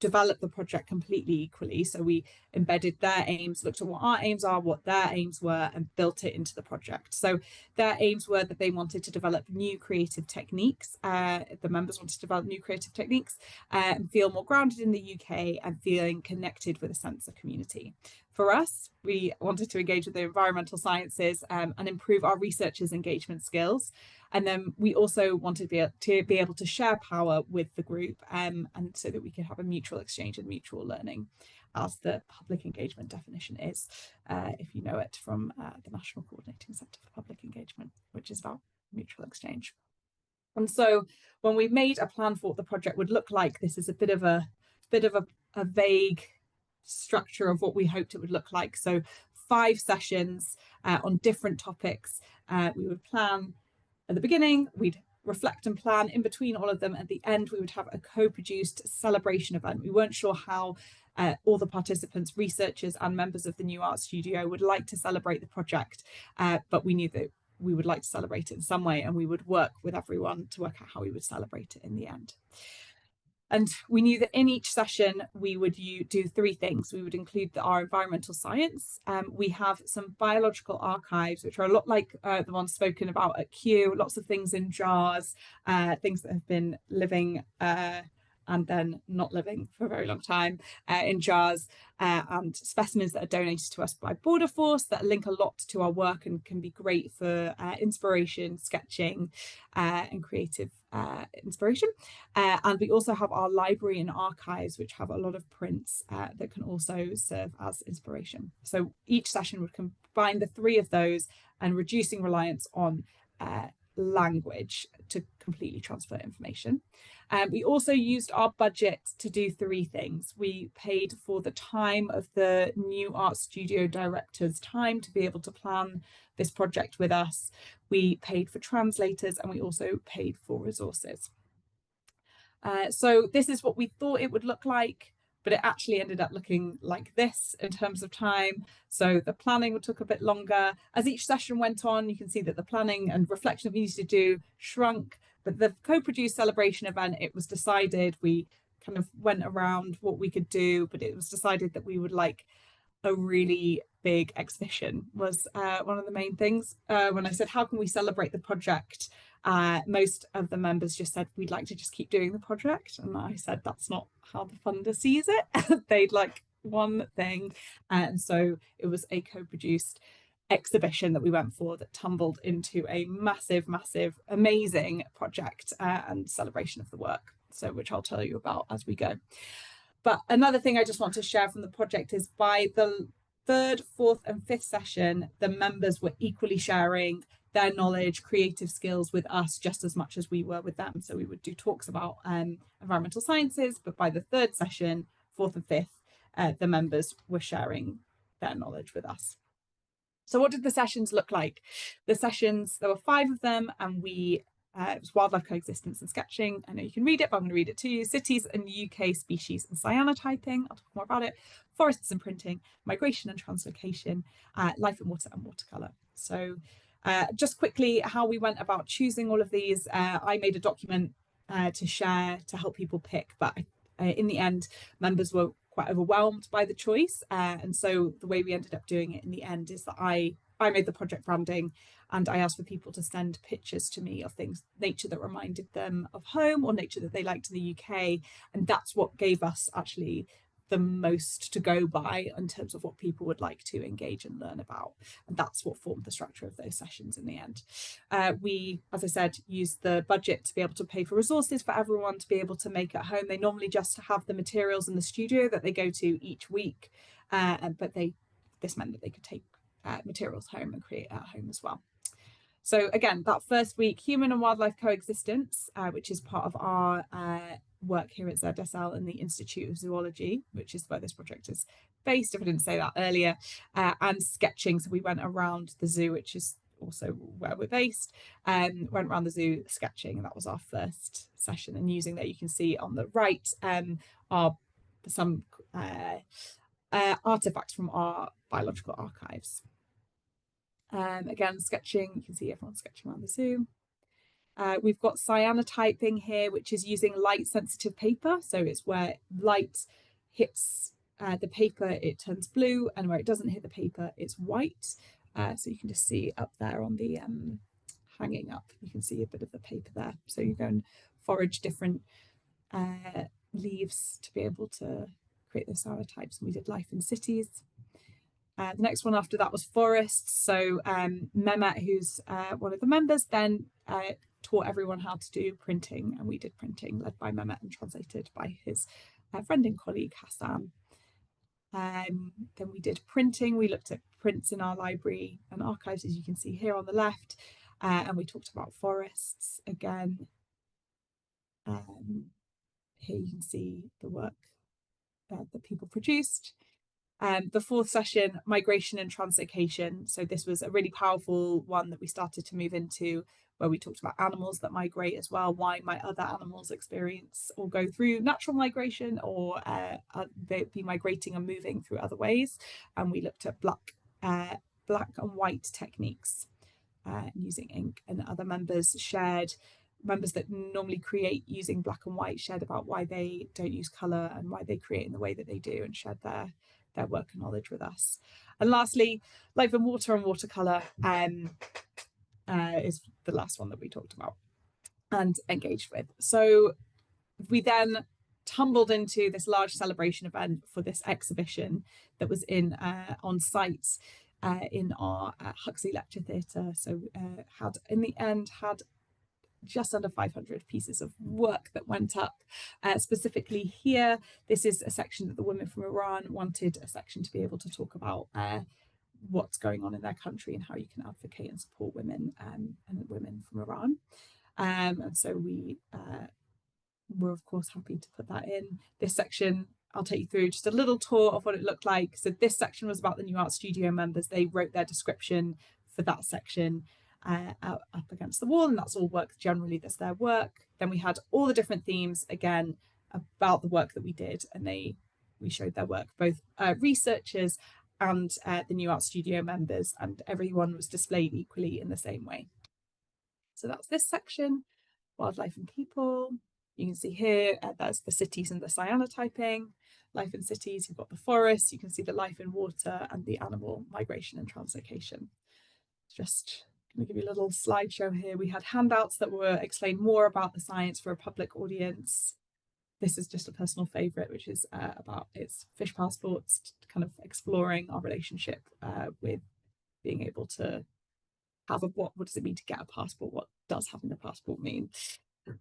developed the project completely equally. So we embedded their aims, looked at what our aims are, what their aims were, and built it into the project. So their aims were that they wanted to develop new creative techniques. The members wanted to develop new creative techniques and feel more grounded in the UK and feeling connected with a sense of community. For us, we wanted to engage with the environmental sciences and improve our researchers' engagement skills. And then we also wanted to be able to share power with the group, and so that we could have a mutual exchange and mutual learning, as the public engagement definition is, if you know it from the National Coordinating Centre for Public Engagement, which is about mutual exchange. And so when we made a plan for what the project would look like, this is a bit of a vague structure of what we hoped it would look like. So 5 sessions on different topics. We would plan at the beginning, we'd reflect and plan in between all of them. At the end, we would have a co-produced celebration event. We weren't sure how all the participants, researchers and members of the New Art Studio would like to celebrate the project, but we knew that we would like to celebrate it in some way, and we would work with everyone to work out how we would celebrate it in the end. And we knew that in each session, we would do 3 things. We would include our environmental science. We have some biological archives, which are a lot like the ones spoken about at Kew, lots of things in jars, things that have been living and then not living for a very long time in jars, and specimens that are donated to us by Border Force that link a lot to our work and can be great for inspiration, sketching, and creative inspiration. And we also have our library and archives, which have a lot of prints that can also serve as inspiration. So each session would combine the 3 of those, and reducing reliance on language to completely transfer information. We also used our budget to do 3 things. We paid for the time of the New Art Studio director's time to be able to plan this project with us. We paid for translators, and we also paid for resources. So this is what we thought it would look like, but it actually ended up looking like this in terms of time. So the planning took a bit longer. As each session went on, you can see that the planning and reflection that we needed to do shrunk, but the co-produced celebration event, it was decided, we kind of went around what we could do, but it was decided that we would like a really big exhibition was one of the main things. When I said, how can we celebrate the project? Most of the members just said, we'd like to just keep doing the project. And I said, that's not how the funder sees it. They'd like one thing. And so it was a co-produced exhibition that we went for that tumbled into a massive, massive, amazing project and celebration of the work. So which I'll tell you about as we go. But another thing I just want to share from the project is by the 3rd, 4th and 5th session, the members were equally sharing their knowledge, creative skills with us just as much as we were with them. So we would do talks about environmental sciences, but by the 3rd session, 4th and 5th, the members were sharing their knowledge with us. So what did the sessions look like? The sessions, there were 5 of them, and we it was wildlife coexistence and sketching. I know you can read it, but I'm going to read it to you. Cities and UK species and cyanotyping. I'll talk more about it. Forests and printing, migration and translocation, life in water and watercolor. So just quickly how we went about choosing all of these. I made a document to share to help people pick, but in the end, members were quite overwhelmed by the choice. And so the way we ended up doing it in the end is that I made the project branding, and I asked for people to send pictures to me of things, nature that reminded them of home or nature that they liked in the UK. And that's what gave us actually the most to go by in terms of what people would like to engage and learn about. And that's what formed the structure of those sessions in the end. We, as I said, used the budget to be able to pay for resources for everyone to be able to make at home. They normally just have the materials in the studio that they go to each week, but this meant that they could take materials home and create at home as well. So again, that first week, human and wildlife coexistence, which is part of our work here at ZSL and the Institute of Zoology, which is where this project is based, if I didn't say that earlier, and sketching. So we went around the zoo, which is also where we're based, went around the zoo sketching, and that was our first session. And using there, you can see on the right are some artifacts from our biological archives. Again, sketching, you can see everyone sketching around the zoo. We've got cyanotyping here, which is using light sensitive paper. So it's where light hits the paper, it turns blue, and where it doesn't hit the paper, it's white. So you can just see up there on the hanging up, you can see a bit of the paper there. So you go and forage different leaves to be able to create those cyanotypes. And we did life in cities. The next one after that was forests. So Mehmet, who's one of the members, then taught everyone how to do printing, and we did printing led by Mehmet and translated by his friend and colleague Hassan. Then we did printing. We looked at prints in our library and archives, as you can see here on the left, and we talked about forests again. Here you can see the work that people produced. The fourth session, migration and translocation. So this was a really powerful one that we started to move into, where we talked about animals that migrate as well. Why might other animals experience or go through natural migration, or they be migrating and moving through other ways? And we looked at black and white techniques using ink, and other members shared. Members that normally create using black and white shared about why they don't use colour and why they create in the way that they do, and shared their work and knowledge with us. And lastly, life in water and watercolour is the last one that we talked about and engaged with. So we then tumbled into this large celebration event for this exhibition that was in on site in our Huxley Lecture Theatre. So had in the end had just under 500 pieces of work that went up. Specifically here, this is a section that the women from Iran wanted a section to be able to talk about what's going on in their country and how you can advocate and support women and women from Iran. And so we were of course happy to put that in. This section, I'll take you through just a little tour of what it looked like. So this section was about the New Art Studio members. They wrote their description for that section up against the wall, and that's all work generally, that's their work. Then we had all the different themes again about the work that we did, and we showed their work, both researchers and the New Art Studio members, and everyone was displayed equally in the same way. So that's this section, wildlife and people. You can see here, that's the cities and the cyanotyping. Life in cities, you've got the forests, you can see the life in water, and the animal migration and translocation. Just going to give you a little slideshow here. We had handouts that were explained more about the science for a public audience. This is just a personal favourite, which is about its fish passports, kind of exploring our relationship with being able to have a what does it mean to get a passport? What does having a passport mean?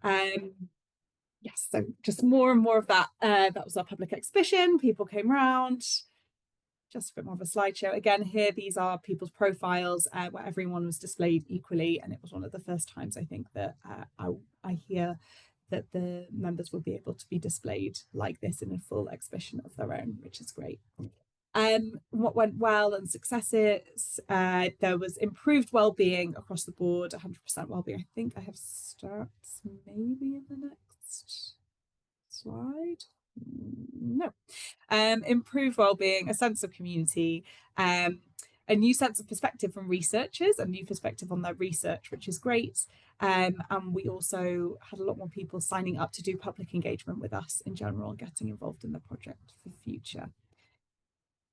Yes, so just more and more of that. That was our public exhibition. People came around. Just a bit more of a slideshow. Again, here, these are people's profiles where everyone was displayed equally. And it was one of the first times, I think, that I hear that the members will be able to be displayed like this in a full exhibition of their own, which is great. What went well and successes, there was improved well-being across the board, 100% well-being. I think I have stats maybe in the next slide. No. Improved well-being, a sense of community, a new sense of perspective from researchers, a new perspective on their research, which is great. And we also had a lot more people signing up to do public engagement with us in general, getting involved in the project for future.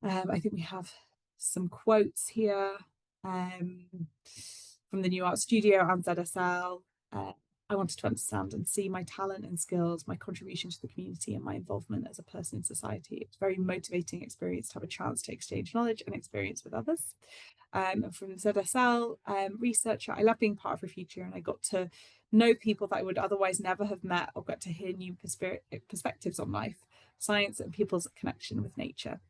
I think we have some quotes here from the New Art Studio and ZSL. I wanted to understand and see my talent and skills, my contribution to the community, and my involvement as a person in society. It's a very motivating experience to have a chance to exchange knowledge and experience with others. From ZSL researcher, I love being part of Refugia, and I got to know people that I would otherwise never have met, or got to hear new perspectives on life, science, and people's connection with nature.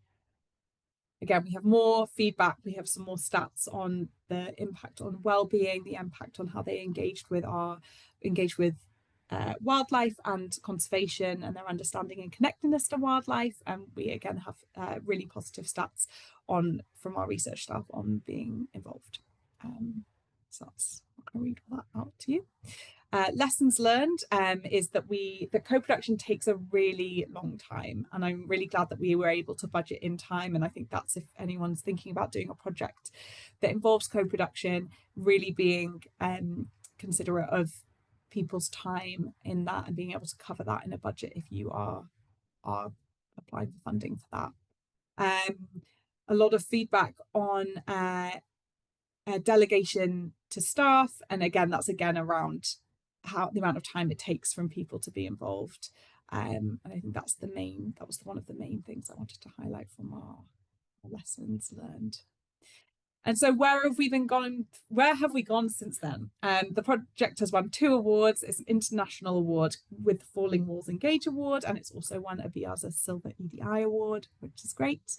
Again, we have more feedback. We have some more stats on the impact on well-being, the impact on how they engaged with wildlife and conservation, and their understanding and connectedness to wildlife. And we again have really positive stats from our research staff on being involved. So that's, I'm going to read all that out to you. Lessons learned is that co-production takes a really long time, and I'm really glad that we were able to budget in time. And I think that's, if anyone's thinking about doing a project that involves co-production, really being considerate of people's time in that and being able to cover that in a budget if you are applying for funding for that. A lot of feedback on delegation to staff, and again that's around the amount of time it takes from people to be involved, and I think that was one of the main things I wanted to highlight from our lessons learned. And so where have we gone since then? The project has won 2 awards. It's an international award with the Falling Walls Engage Award, and it's also won a BIASA Silver EDI Award, which is great.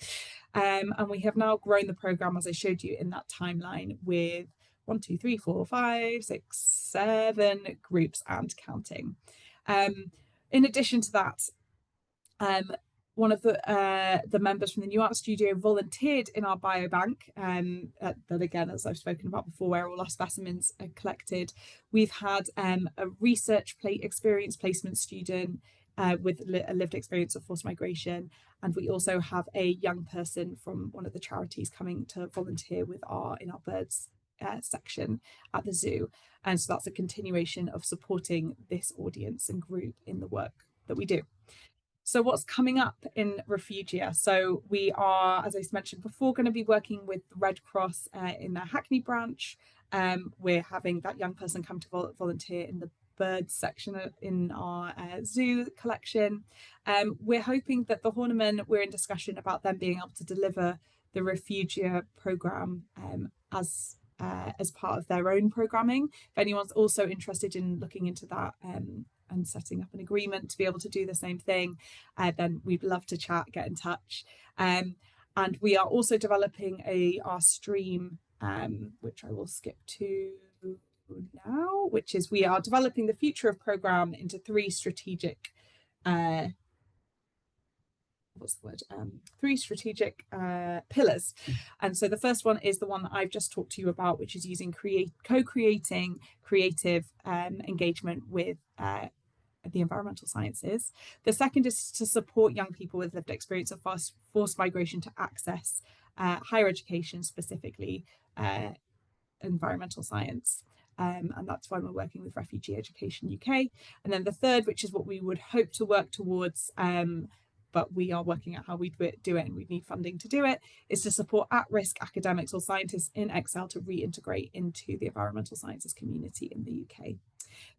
And we have now grown the programme, as I showed you in that timeline, with 1, 2, 3, 4, 5, 6, 7 groups and counting. In addition to that, one of the members from the New Art Studio volunteered in our biobank, that again, as I've spoken about before, where all our specimens are collected. We've had a research experience placement student with a lived experience of forced migration, and we also have a young person from one of the charities coming to volunteer in our birds section at the zoo. And so that's a continuation of supporting this audience and group in the work that we do. So what's coming up in Refugia? So we are, as I mentioned before, going to be working with the Red Cross in their Hackney branch. We're having that young person come to volunteer in the birds section in our zoo collection. We're hoping that the Horniman, we're in discussion about them being able to deliver the Refugia programme as part of their own programming. If anyone's also interested in looking into that and setting up an agreement to be able to do the same thing, then we'd love to chat, get in touch. And we are also developing our stream, which I will skip to now, which is we are developing the future of programme into 3 strategic pillars. And so the first one is the one that I've just talked to you about, which is using co-creating creative engagement with the environmental sciences. The second is to support young people with lived experience of forced migration to access higher education, specifically environmental science. And that's why we're working with Refugee Education UK. And then the third, which is what we would hope to work towards, but we are working out how we do it and we need funding to do it, is to support at-risk academics or scientists in exile to reintegrate into the environmental sciences community in the UK.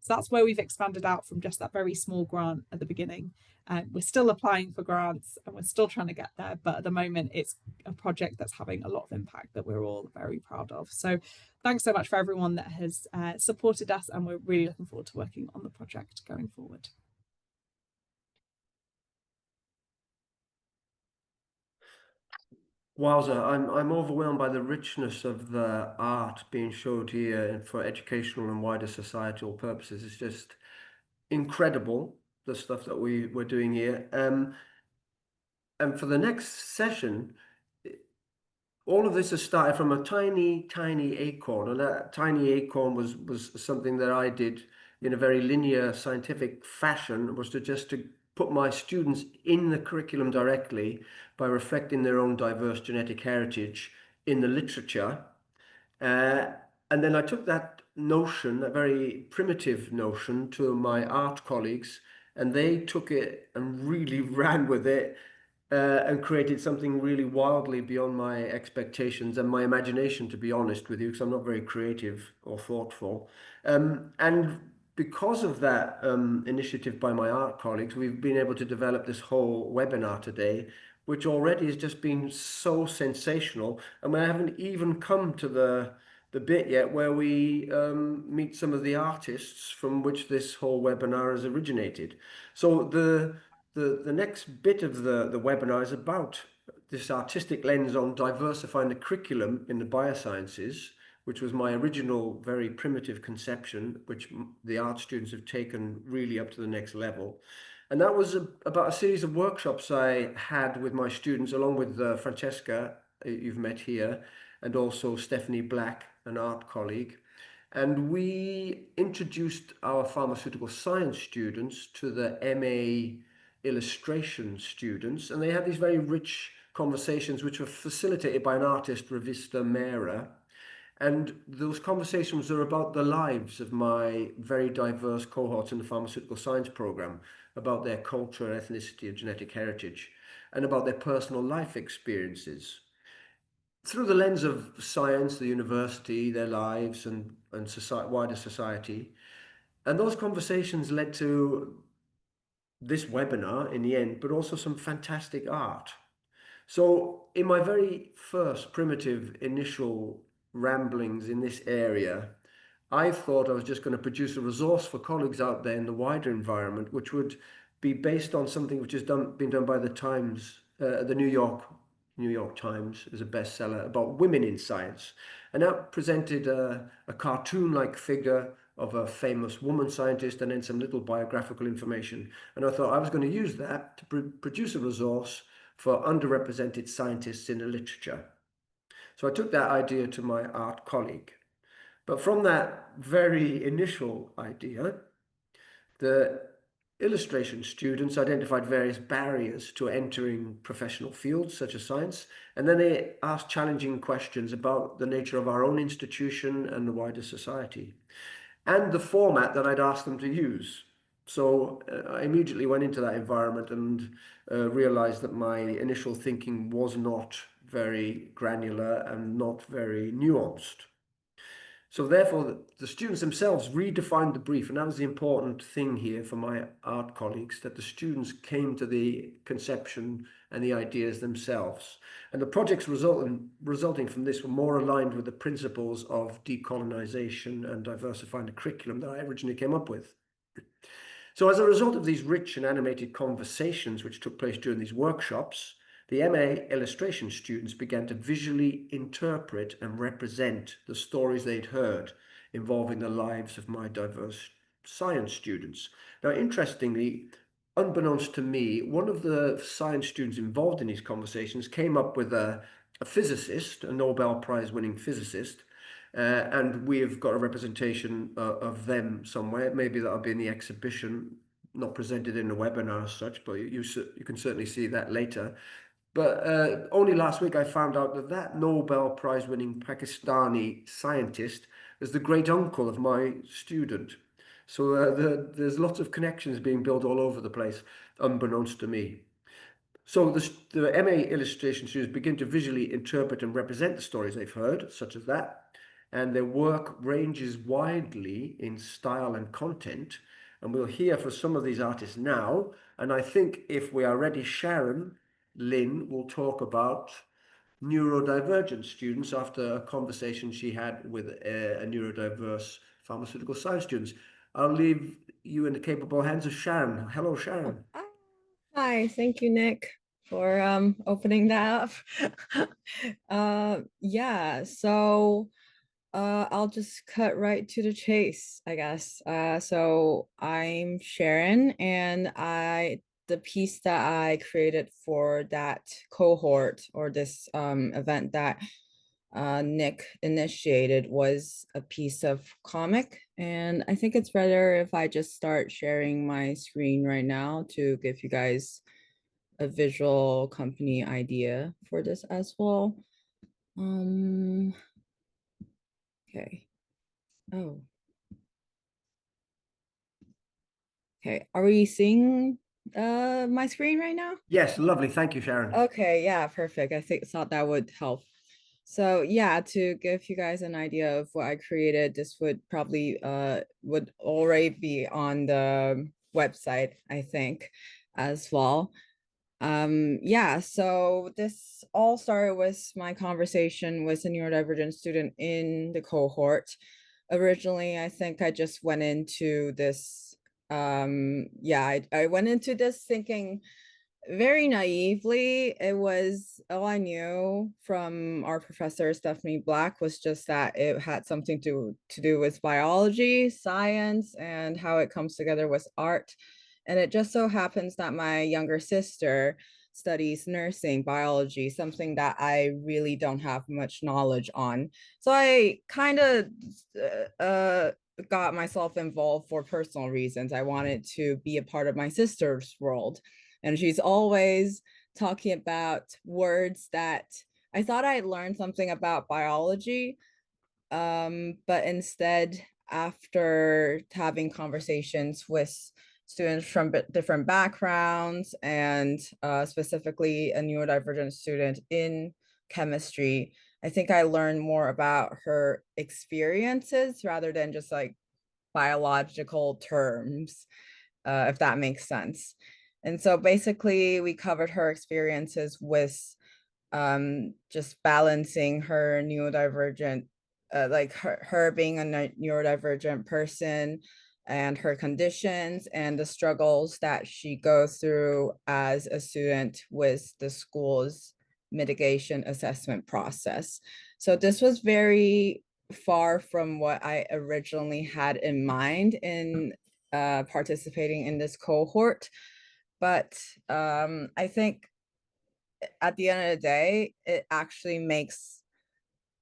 So that's where we've expanded out from just that very small grant at the beginning. We're still applying for grants and we're still trying to get there, but at the moment it's a project that's having a lot of impact that we're all very proud of. So thanks so much for everyone that has supported us, and we're really looking forward to working on the project going forward. Wowza, I'm overwhelmed by the richness of the art being showed here for educational and wider societal purposes. It's just incredible, the stuff that we're doing here. And for the next session, all of this has started from a tiny, tiny acorn, and that tiny acorn was something that I did in a very linear scientific fashion, was to put my students in the curriculum directly by reflecting their own diverse genetic heritage in the literature. Uh, and then I took that notion, a very primitive notion, to my art colleagues, and they took it and really ran with it, and created something really wildly beyond my expectations and my imagination, to be honest with you, because I'm not very creative or thoughtful. And because of that initiative by my art colleagues, we've been able to develop this whole webinar today, which already has just been so sensational. And we haven't even come to the bit yet where we meet some of the artists from which this whole webinar has originated. So the next bit of the webinar is about this artistic lens on diversifying the curriculum in the biosciences, which was my original very primitive conception, which the art students have taken really up to the next level. And that was about a series of workshops I had with my students, along with Francesca, you've met here, and also Stephanie Black, an art colleague. And we introduced our pharmaceutical science students to the MA illustration students, and they had these very rich conversations which were facilitated by an artist, Revista Mera. And those conversations are about the lives of my very diverse cohorts in the pharmaceutical science program, about their culture, ethnicity, and genetic heritage, and about their personal life experiences. Through the lens of science, the university, their lives, and society, wider society. And those conversations led to this webinar in the end, but also some fantastic art. So in my very first primitive initial ramblings in this area, I thought I was just going to produce a resource for colleagues out there in the wider environment, which would be based on something which has been done by the Times, the New York Times is a bestseller about women in science. And that presented a cartoon-like figure of a famous woman scientist and then some little biographical information. And I thought I was going to use that to produce a resource for underrepresented scientists in the literature. So I took that idea to my art colleague. But from that very initial idea, the illustration students identified various barriers to entering professional fields such as science, and then they asked challenging questions about the nature of our own institution and the wider society, and the format that I'd asked them to use. So I immediately went into that environment and realized that my initial thinking was not very granular and not very nuanced. So therefore, the students themselves redefined the brief, and that was the important thing here for my art colleagues, that the students came to the conception and the ideas themselves. And the projects resulting from this were more aligned with the principles of decolonization and diversifying the curriculum that I originally came up with. So as a result of these rich and animated conversations which took place during these workshops, the MA illustration students began to visually interpret and represent the stories they'd heard involving the lives of my diverse science students. Now, interestingly, unbeknownst to me, one of the science students involved in these conversations came up with a physicist, a Nobel Prize winning physicist, and we've got a representation of them somewhere. Maybe that'll be in the exhibition, not presented in the webinar as such, but you can certainly see that later. But only last week I found out that that Nobel Prize winning Pakistani scientist is the great uncle of my student. So there's lots of connections being built all over the place, unbeknownst to me. So the MA illustration students begin to visually interpret and represent the stories they've heard, such as that. And their work ranges widely in style and content. And we'll hear from some of these artists now. And I think if we are ready, Sharon Lynn will talk about neurodivergent students after a conversation she had with a neurodiverse pharmaceutical science students. I'll leave you in the capable hands of Sharon. Hello, Sharon. Hi, thank you, Nick, for opening that up. Yeah, so I'll just cut right to the chase, I guess. So I'm Sharon, and the piece that I created for that cohort or this event that Nick initiated was a piece of comic. And I think it's better if I just start sharing my screen right now to give you guys a visual company idea for this as well. Okay. Oh. Okay, are we seeing my screen right now? Yes, lovely. Thank you, Sharon. Okay, yeah, perfect. I thought that would help. So yeah, to give you guys an idea of what I created, this would probably would already be on the website, I think, as well. Yeah, so this all started with my conversation with a neurodivergent student in the cohort. Originally, I think I just went into this yeah, I went into this thinking very naively. It was all I knew from our professor Stephanie Black was just that it had something to do with biology, science, and how it comes together with art. And it just so happens that my younger sister studies nursing biology, something that I really don't have much knowledge on. So I kind of got myself involved for personal reasons. I wanted to be a part of my sister's world. And she's always talking about words that I thought I'd learned something about biology, but instead, after having conversations with students from different backgrounds and specifically a neurodivergent student in chemistry, I think I learned more about her experiences rather than just like biological terms, if that makes sense. And so basically, we covered her experiences with just balancing her neurodivergent, like her being a neurodivergent person and her conditions and the struggles that she goes through as a student with the school's mitigation assessment process. So this was very far from what I originally had in mind in participating in this cohort. But I think at the end of the day, it actually makes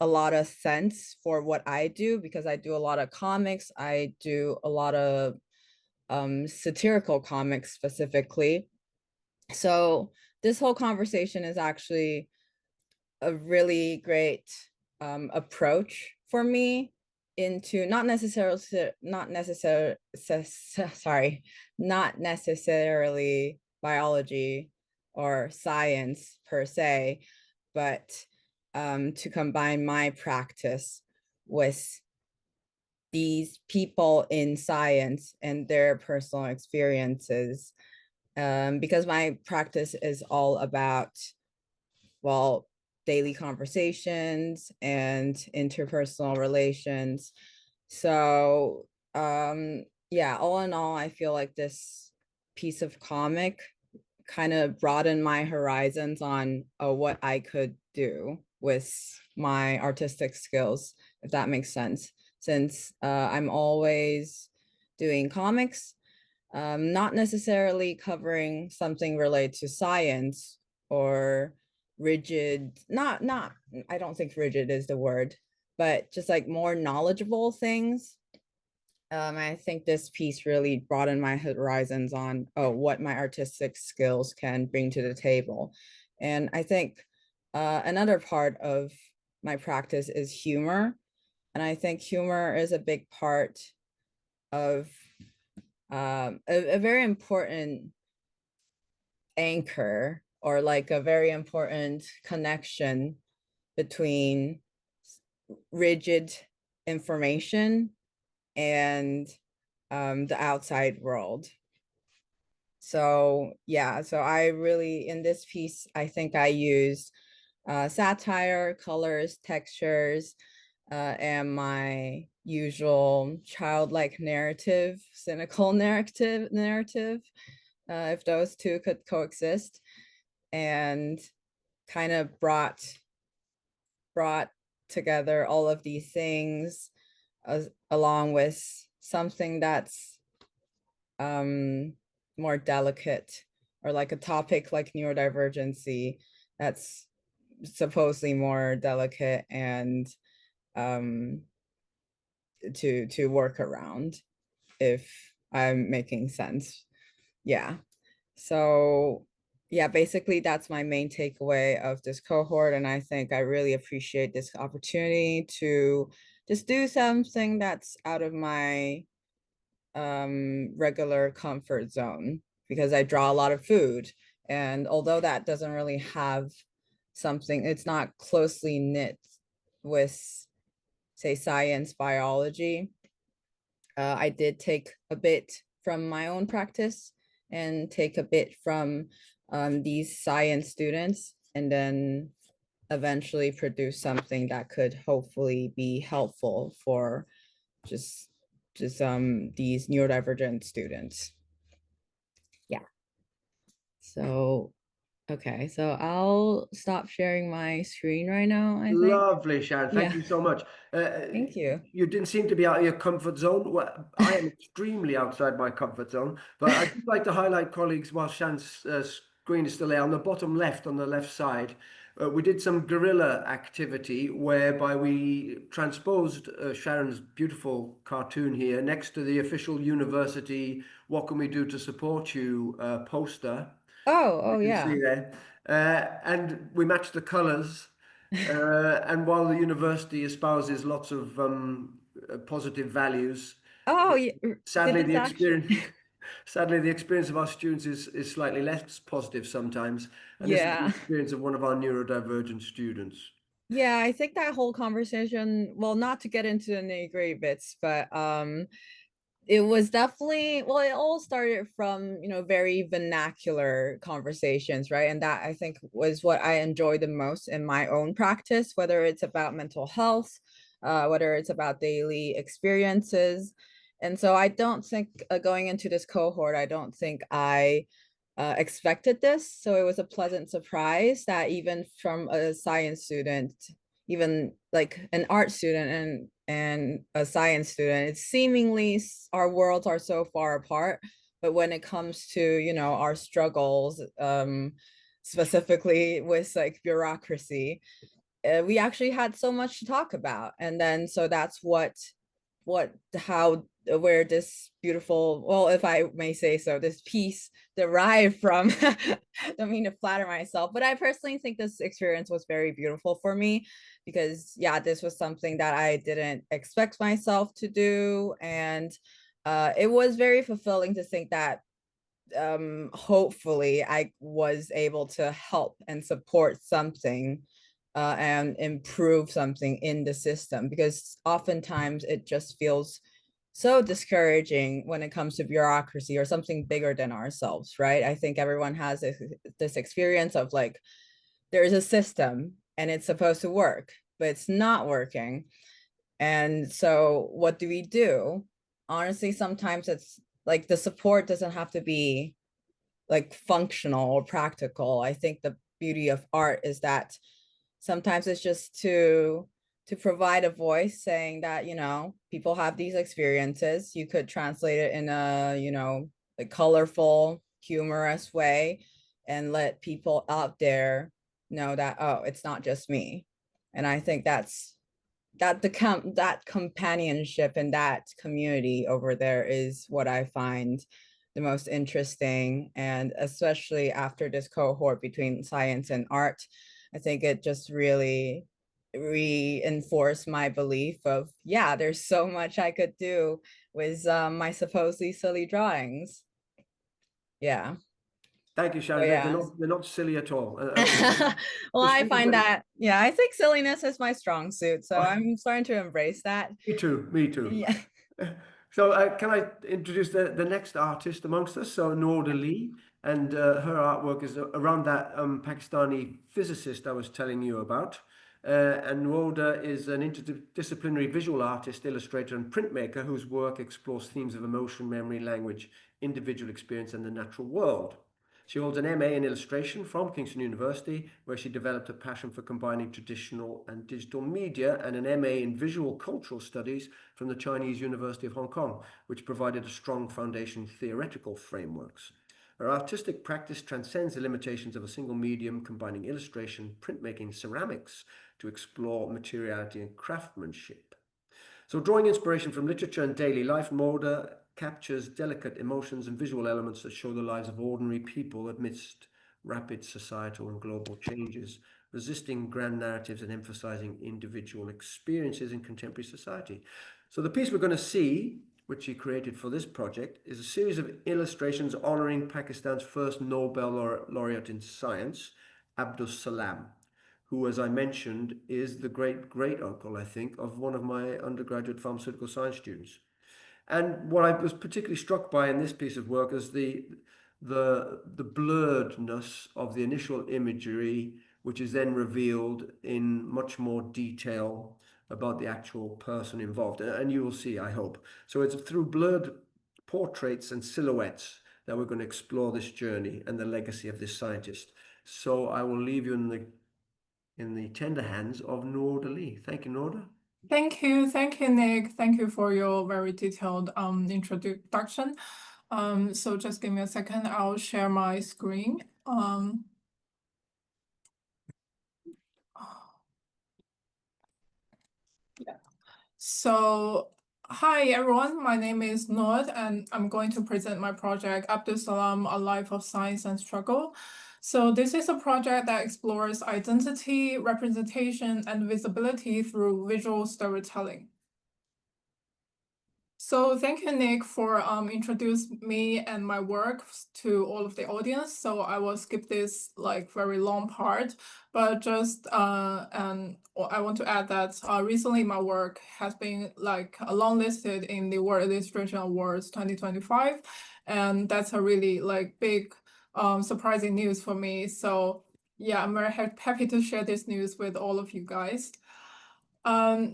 a lot of sense for what I do because I do a lot of comics. I do a lot of satirical comics specifically. So this whole conversation is actually a really great approach for me into not necessarily biology or science per se, but to combine my practice with these people in science and their personal experiences, because my practice is all about, well, daily conversations and interpersonal relations. So yeah, all in all, I feel like this piece of comic kind of broadened my horizons on what I could do with my artistic skills, if that makes sense. Since I'm always doing comics, not necessarily covering something related to science or rigid, not I don't think rigid is the word, but just like more knowledgeable things. I think this piece really broadened my horizons on what my artistic skills can bring to the table. And I think another part of my practice is humor. And I think humor is a big part of a very important anchor or like a very important connection between rigid information and the outside world. So yeah, so I really, in this piece, I think I used satire, colors, textures, and my usual childlike narrative, cynical narrative, if those two could coexist, and kind of brought together all of these things along with something that's more delicate or like a topic like neurodivergency that's supposedly more delicate and to work around, if I'm making sense. Yeah. So yeah, basically that's my main takeaway of this cohort. And I think I really appreciate this opportunity to just do something that's out of my regular comfort zone, because I draw a lot of food. And although that doesn't really have something, it's not closely knit with, say, science, biology, I did take a bit from my own practice and take a bit from these science students, and then eventually produce something that could hopefully be helpful for just these neurodivergent students. Yeah. So okay, so I'll stop sharing my screen right now, I think. Lovely, Sharon. Thank Yeah. you so much. Thank you. You didn't seem to be out of your comfort zone. Well, I am extremely outside my comfort zone, but I'd just like to highlight, colleagues, while Sharon's screen is still there, on the bottom left, on the left side, we did some guerrilla activity whereby we transposed Sharon's beautiful cartoon here next to the official university "What Can We Do to Support You" poster. Oh, You can yeah. see there. And we matched the colours. And while the university espouses lots of positive values, Oh, yeah. sadly Did the this actually? experience sadly the experience of our students is slightly less positive sometimes. And this is the Yeah. experience of one of our neurodivergent students. Yeah, I think that whole conversation, well, not to get into the nitty-gritty bits, but it was definitely, well, it all started from, very vernacular conversations, right? And that, I think, was what I enjoyed the most in my own practice, whether it's about mental health, whether it's about daily experiences. And so I don't think, going into this cohort, I don't think I expected this. So it was a pleasant surprise that even from a science student, even like an art student and a science student, it's seemingly our worlds are so far apart. But when it comes to, our struggles, specifically with like bureaucracy, we actually had so much to talk about. And then so that's how where this beautiful, well, if I may say so, this piece derived from. Don't mean to flatter myself, but I personally think this experience was very beautiful for me, because yeah, this was something that I didn't expect myself to do. And it was very fulfilling to think that hopefully I was able to help and support something and improve something in the system, because oftentimes it just feels so discouraging when it comes to bureaucracy or something bigger than ourselves, right? I think everyone has this experience of like, there's a system and it's supposed to work, but it's not working. And so what do we do? Honestly, sometimes it's like the support doesn't have to be like functional or practical. I think the beauty of art is that sometimes it's just to provide a voice saying that, people have these experiences. You could translate it in a, like colorful, humorous way, and let people out there know that, oh, it's not just me. And I think that companionship and that community over there is what I find the most interesting. And especially after this cohort between science and art, I think it just really reinforced my belief of, yeah, there's so much I could do with my supposedly silly drawings. Yeah. Thank you, Sharon. Oh, yeah. They're not silly at all. Well, I find that. that, yeah, I think silliness is my strong suit. So I'm starting to embrace that. Me too. Me too. Yeah. So can I introduce the next artist amongst us? So Noorda Lee, and her artwork is around that Pakistani physicist I was telling you about. And Noorda is an interdisciplinary visual artist, illustrator, and printmaker whose work explores themes of emotion, memory, language, individual experience, and the natural world. She holds an MA in illustration from Kingston University, where she developed a passion for combining traditional and digital media, and an MA in visual cultural studies from the Chinese University of Hong Kong, which provided a strong foundation in theoretical frameworks. Her artistic practice transcends the limitations of a single medium, combining illustration, printmaking, ceramics to explore materiality and craftsmanship. So drawing inspiration from literature and daily life, Moda captures delicate emotions and visual elements that show the lives of ordinary people amidst rapid societal and global changes, resisting grand narratives and emphasizing individual experiences in contemporary society. So the piece we're going to see, which she created for this project, is a series of illustrations honoring Pakistan's first Nobel laureate in science, Abdus Salam, who, as I mentioned, is the great-great-uncle, I think, of one of my undergraduate pharmaceutical science students. And what I was particularly struck by in this piece of work is the blurredness of the initial imagery, which is then revealed in much more detail about the actual person involved. And you will see, I hope. So it's through blurred portraits and silhouettes that we're going to explore this journey and the legacy of this scientist. So I will leave you in the tender hands of Norda Lee. Thank you, Norda. Thank you, Nick. Thank you for your very detailed introduction. So just give me a second. I'll share my screen. Yeah. So hi everyone, my name is Nord, and I'm going to present my project Abdul Salam: A Life of Science and Struggle. So this is a project that explores identity, representation, and visibility through visual storytelling. So thank you, Nick, for introducing me and my work to all of the audience. So I will skip this like very long part, but just and I want to add that recently my work has been like longlisted in the World Illustration Awards 2025, and that's a really like big surprising news for me. So yeah, I'm very happy to share this news with all of you guys.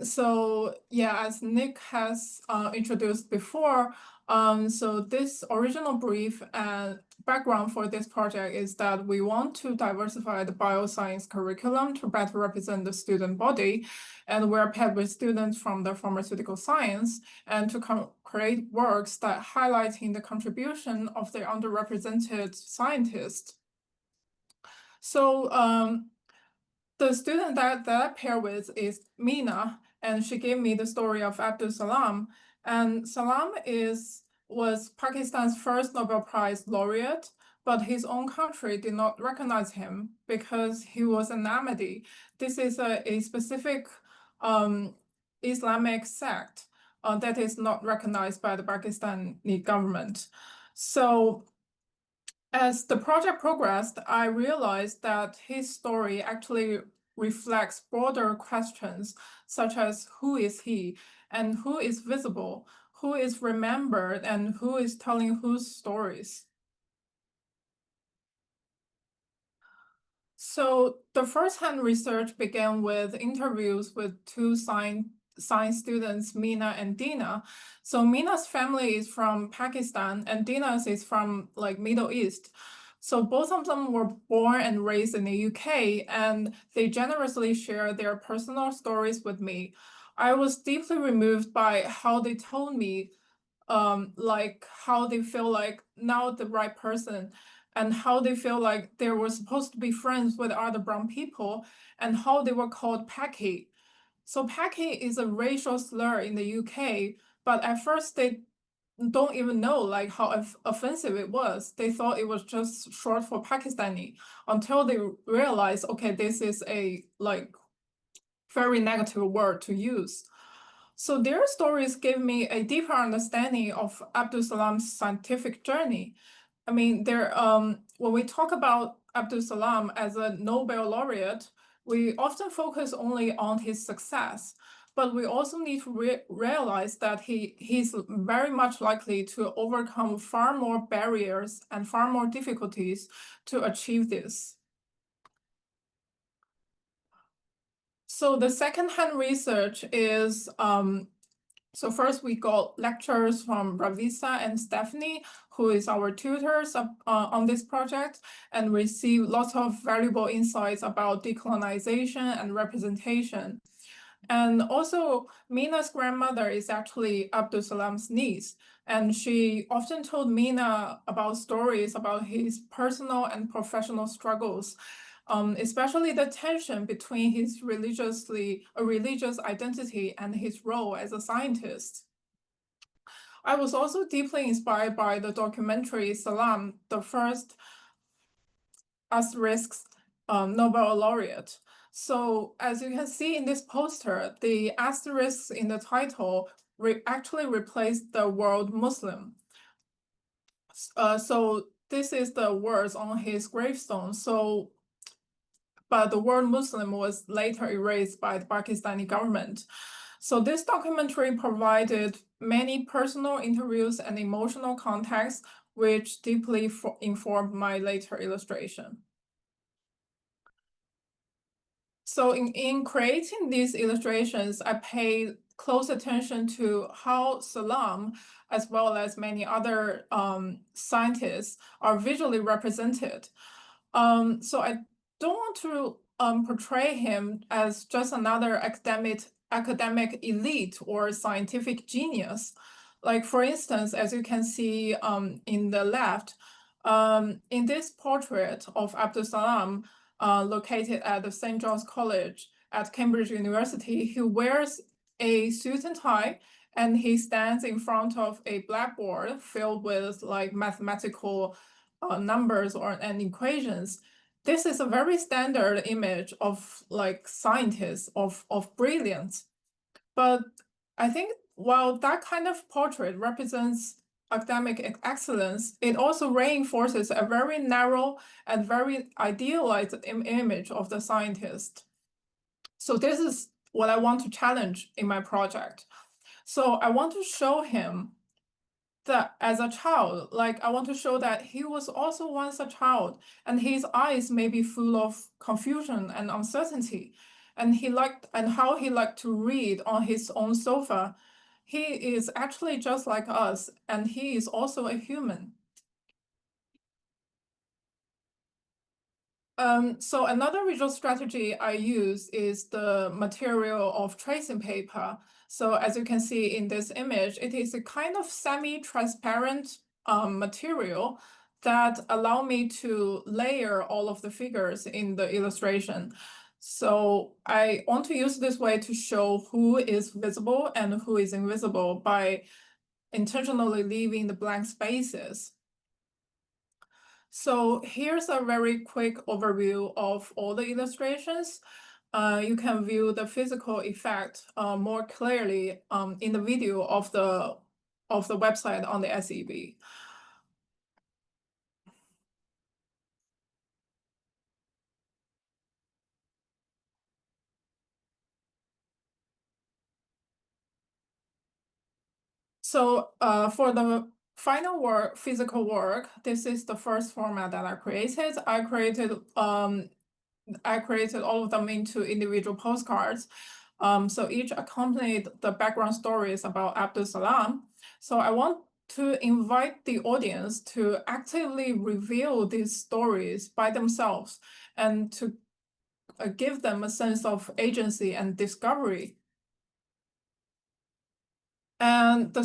So yeah, as Nick has introduced before, so this original brief and background for this project is that we want to diversify the bioscience curriculum to better represent the student body, and we're paired with students from the pharmaceutical science and to create works that highlighting the contribution of the underrepresented scientists. So the student that I pair with is Mina, and she gave me the story of Abdul Salam. And Salam was Pakistan's first Nobel Prize laureate, but his own country did not recognize him because he was an Ahmadi. This is a specific Islamic sect that is not recognized by the Pakistani government. So as the project progressed, I realized that his story actually reflects broader questions such as who is he and who is visible, who is remembered, and who is telling whose stories. So the first-hand research began with interviews with two science students, Mina and Dina. So Mina's family is from Pakistan and Dina's is from like Middle East. So both of them were born and raised in the UK, and they generously share their personal stories with me. I was deeply removed by how they told me like how they feel like now the right person, and how they feel like they were supposed to be friends with other brown people, and how they were called Paki. So Paki is a racial slur in the UK, but at first they don't even know like how offensive it was. They thought it was just short for Pakistani until they realized, okay, this is a like very negative word to use. So their stories gave me a deeper understanding of Abdul Salam's scientific journey. I mean, when we talk about Abdul Salam as a Nobel laureate, we often focus only on his success, but we also need to realize that he's very much likely to overcome far more barriers and far more difficulties to achieve this. So the second-hand research is, so first we got lectures from Ravisa and Stephanie, who is our tutors on this project, and received lots of valuable insights about decolonization and representation. And also, Mina's grandmother is actually Abdul Salam's niece, and she often told Mina about stories about his personal and professional struggles, especially the tension between his religious identity and his role as a scientist. I was also deeply inspired by the documentary Salam, the first asterisk Nobel laureate. So as you can see in this poster, the asterisks in the title actually replaced the word Muslim. So this is the words on his gravestone. So, but the word Muslim was later erased by the Pakistani government. So this documentary provided many personal interviews and emotional context, which deeply informed my later illustration. So in creating these illustrations, I paid close attention to how Salam, as well as many other scientists, are visually represented. So I don't want to portray him as just another academic elite or scientific genius. Like, for instance, as you can see in the left, in this portrait of Abdul Salam, located at the St. John's College at Cambridge University, he wears a suit and tie, and he stands in front of a blackboard filled with like mathematical numbers and equations. This is a very standard image of like scientists, of brilliance. But I think while that kind of portrait represents academic excellence, it also reinforces a very narrow and very idealized image of the scientist. So this is what I want to challenge in my project. So I want to show him that as a child, like I want to show that he was also once a child, and his eyes may be full of confusion and uncertainty, and how he liked to read on his own sofa. He is actually just like us, and he is also a human. So another visual strategy I use is the material of tracing paper. So as you can see in this image, it is a kind of semi-transparent material that allow me to layer all of the figures in the illustration. So I want to use this way to show who is visible and who is invisible by intentionally leaving the blank spaces. So here's a very quick overview of all the illustrations. You can view the physical effect more clearly in the video of the website on the SEB. So for the final work, physical work, this is the first format that I created. I created all of them into individual postcards. So each accompanied the background stories about Abdul Salam. So I want to invite the audience to actively reveal these stories by themselves and to give them a sense of agency and discovery. And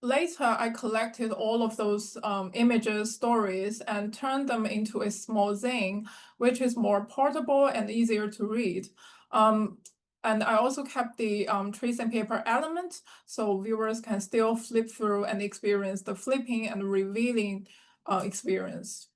later, I collected all of those images, stories, and turned them into a small zine, which is more portable and easier to read. And I also kept the tracing paper element, so viewers can still flip through and experience the flipping and revealing experience.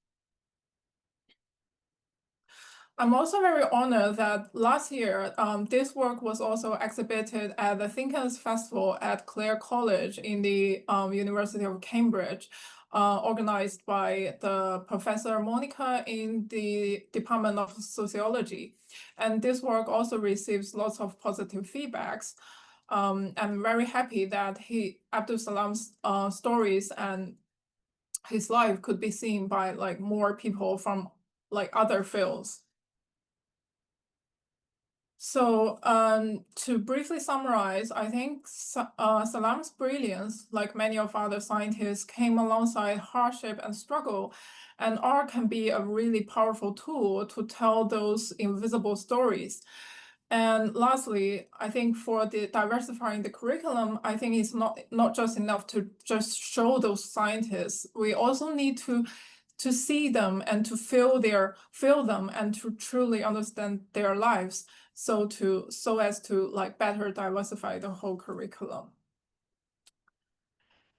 I'm also very honored that last year, this work was also exhibited at the Thinkers Festival at Clare College in the University of Cambridge, organized by the Professor Monica in the Department of Sociology. And this work also receives lots of positive feedbacks. I'm very happy that Abdul Salam's stories and his life could be seen by like more people from like other fields. So to briefly summarize, I think Salam's brilliance, like many of other scientists, came alongside hardship and struggle, and art can be a really powerful tool to tell those invisible stories. And lastly, I think for the diversifying the curriculum, I think it's not just enough to just show those scientists. We also need to see them and to feel them and to truly understand their lives. So as to like better diversify the whole curriculum.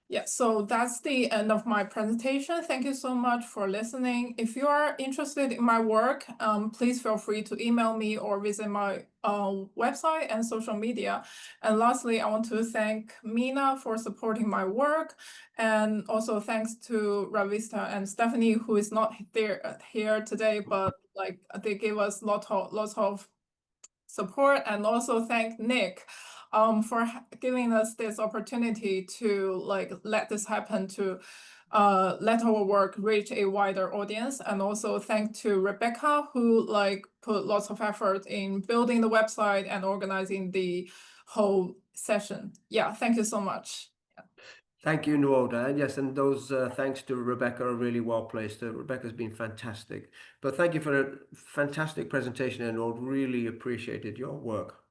Yeah, so that's the end of my presentation. Thank you so much for listening. If you are interested in my work, please feel free to email me or visit my website and social media. And lastly, I want to thank Mina for supporting my work. And also thanks to Ravista and Stephanie, who is not here today, but like they gave us lots of support. And also thank Nick for giving us this opportunity to like let this happen, to let our work reach a wider audience. And also thank to Rebecca, who like put lots of effort in building the website and organizing the whole session. Yeah, thank you so much. Thank you, Nuoda. And yes, and those thanks to Rebecca are really well placed. Rebecca's been fantastic. But thank you for a fantastic presentation, and really appreciated your work.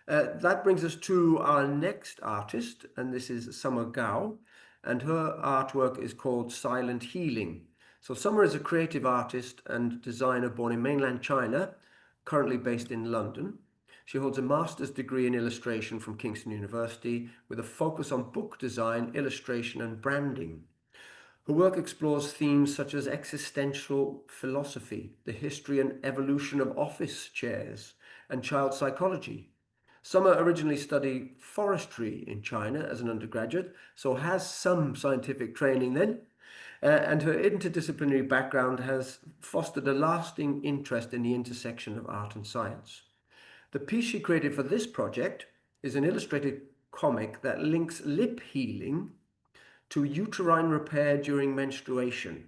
That brings us to our next artist, and this is Summer Gao, and her artwork is called Silent Healing. So Summer is a creative artist and designer born in mainland China, currently based in London. She holds a master's degree in illustration from Kingston University with a focus on book design, illustration, and branding. Her work explores themes such as existential philosophy, the history and evolution of office chairs, and child psychology. Summer originally studied forestry in China as an undergraduate, so has some scientific training then, and her interdisciplinary background has fostered a lasting interest in the intersection of art and science. The piece she created for this project is an illustrated comic that links lip healing to uterine repair during menstruation.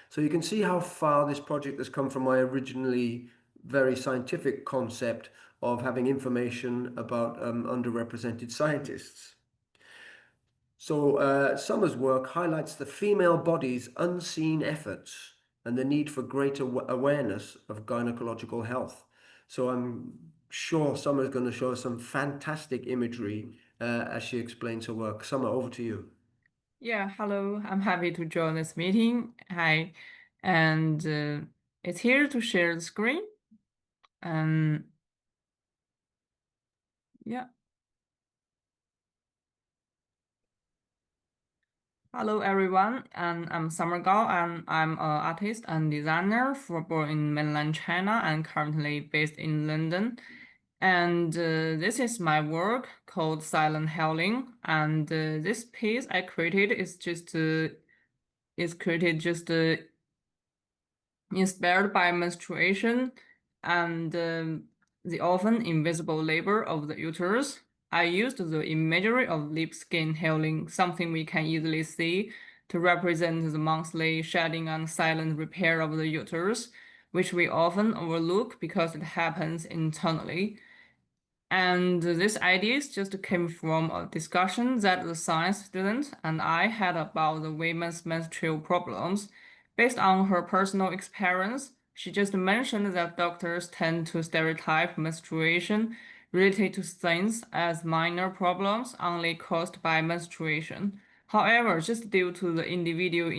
So you can see how far this project has come from my originally very scientific concept of having information about underrepresented scientists. So Summer's work highlights the female body's unseen efforts and the need for greater awareness of gynecological health. So I'm sure Summer's going to show us some fantastic imagery as she explains her work. Summer, over to you. Yeah, hello. I'm happy to join this meeting. Hi, and it's here to share the screen. Yeah. Hello, everyone. And I'm Summer Gao, and I'm an artist and designer born in mainland China and currently based in London. And this is my work called Silent Healing. And this piece I created is created just inspired by menstruation and the often invisible labor of the uterus. I used the imagery of lip skin healing, something we can easily see, to represent the monthly shedding and silent repair of the uterus, which we often overlook because it happens internally. And this idea just came from a discussion that the science student and I had about the women's menstrual problems. Based on her personal experience, she just mentioned that doctors tend to stereotype menstruation related to things as minor problems only caused by menstruation. However, just due to the individual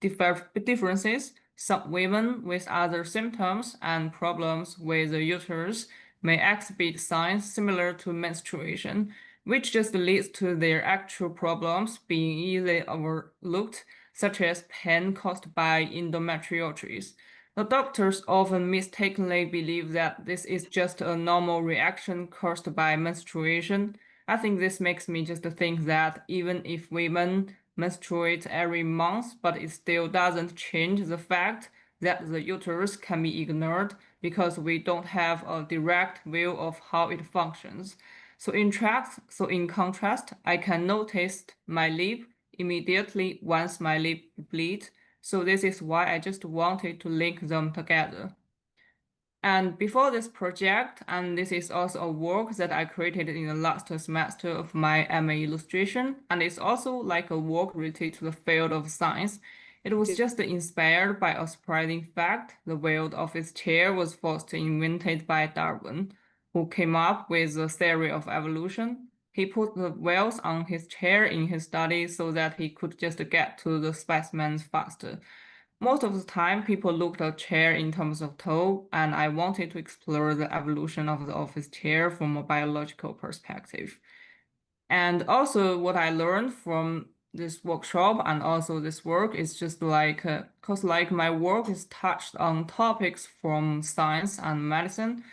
differences, some women with other symptoms and problems with the uterus may exhibit signs similar to menstruation, which just leads to their actual problems being easily overlooked, such as pain caused by endometriosis. The doctors often mistakenly believe that this is just a normal reaction caused by menstruation. I think this makes me just think that even if women menstruate every month, but it still doesn't change the fact that the uterus can be ignored because we don't have a direct view of how it functions. So in contrast, I can notice my lip immediately once my lip bleeds. So this is why I just wanted to link them together. And before this project, and this is also a work that I created in the last semester of my MA illustration, and it's also like a work related to the field of science. It was just inspired by a surprising fact: the wheel office chair was first invented by Darwin. who came up with the theory of evolution. He put the wheels on his chair in his study so that he could just get to the specimens faster. Most of the time, people looked at chair in terms of toe, and I wanted to explore the evolution of the office chair from a biological perspective. And also what I learned from this workshop and also this work is just like, cause like my work is touched on topics from science and medicine,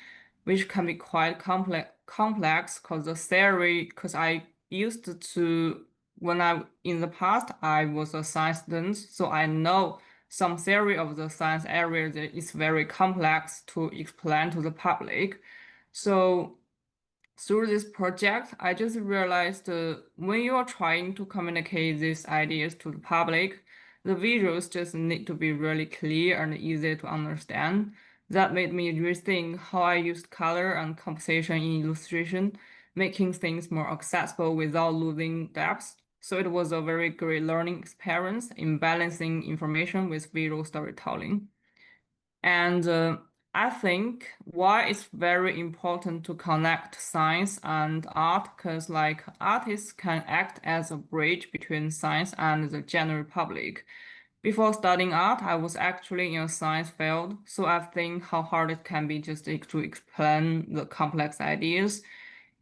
which can be quite complex because the theory, because I used to, in the past, I was a science student, so I know some theory of the science area that is very complex to explain to the public. So through this project, I just realized when you are trying to communicate these ideas to the public, the visuals just need to be really clear and easy to understand. That made me rethink how I used color and composition in illustration, making things more accessible without losing depth. So it was a very great learning experience in balancing information with visual storytelling. And I think why it's very important to connect science and art, because like artists can act as a bridge between science and the general public. Before studying art, I was actually in a science field, so I think how hard it can be just to explain the complex ideas,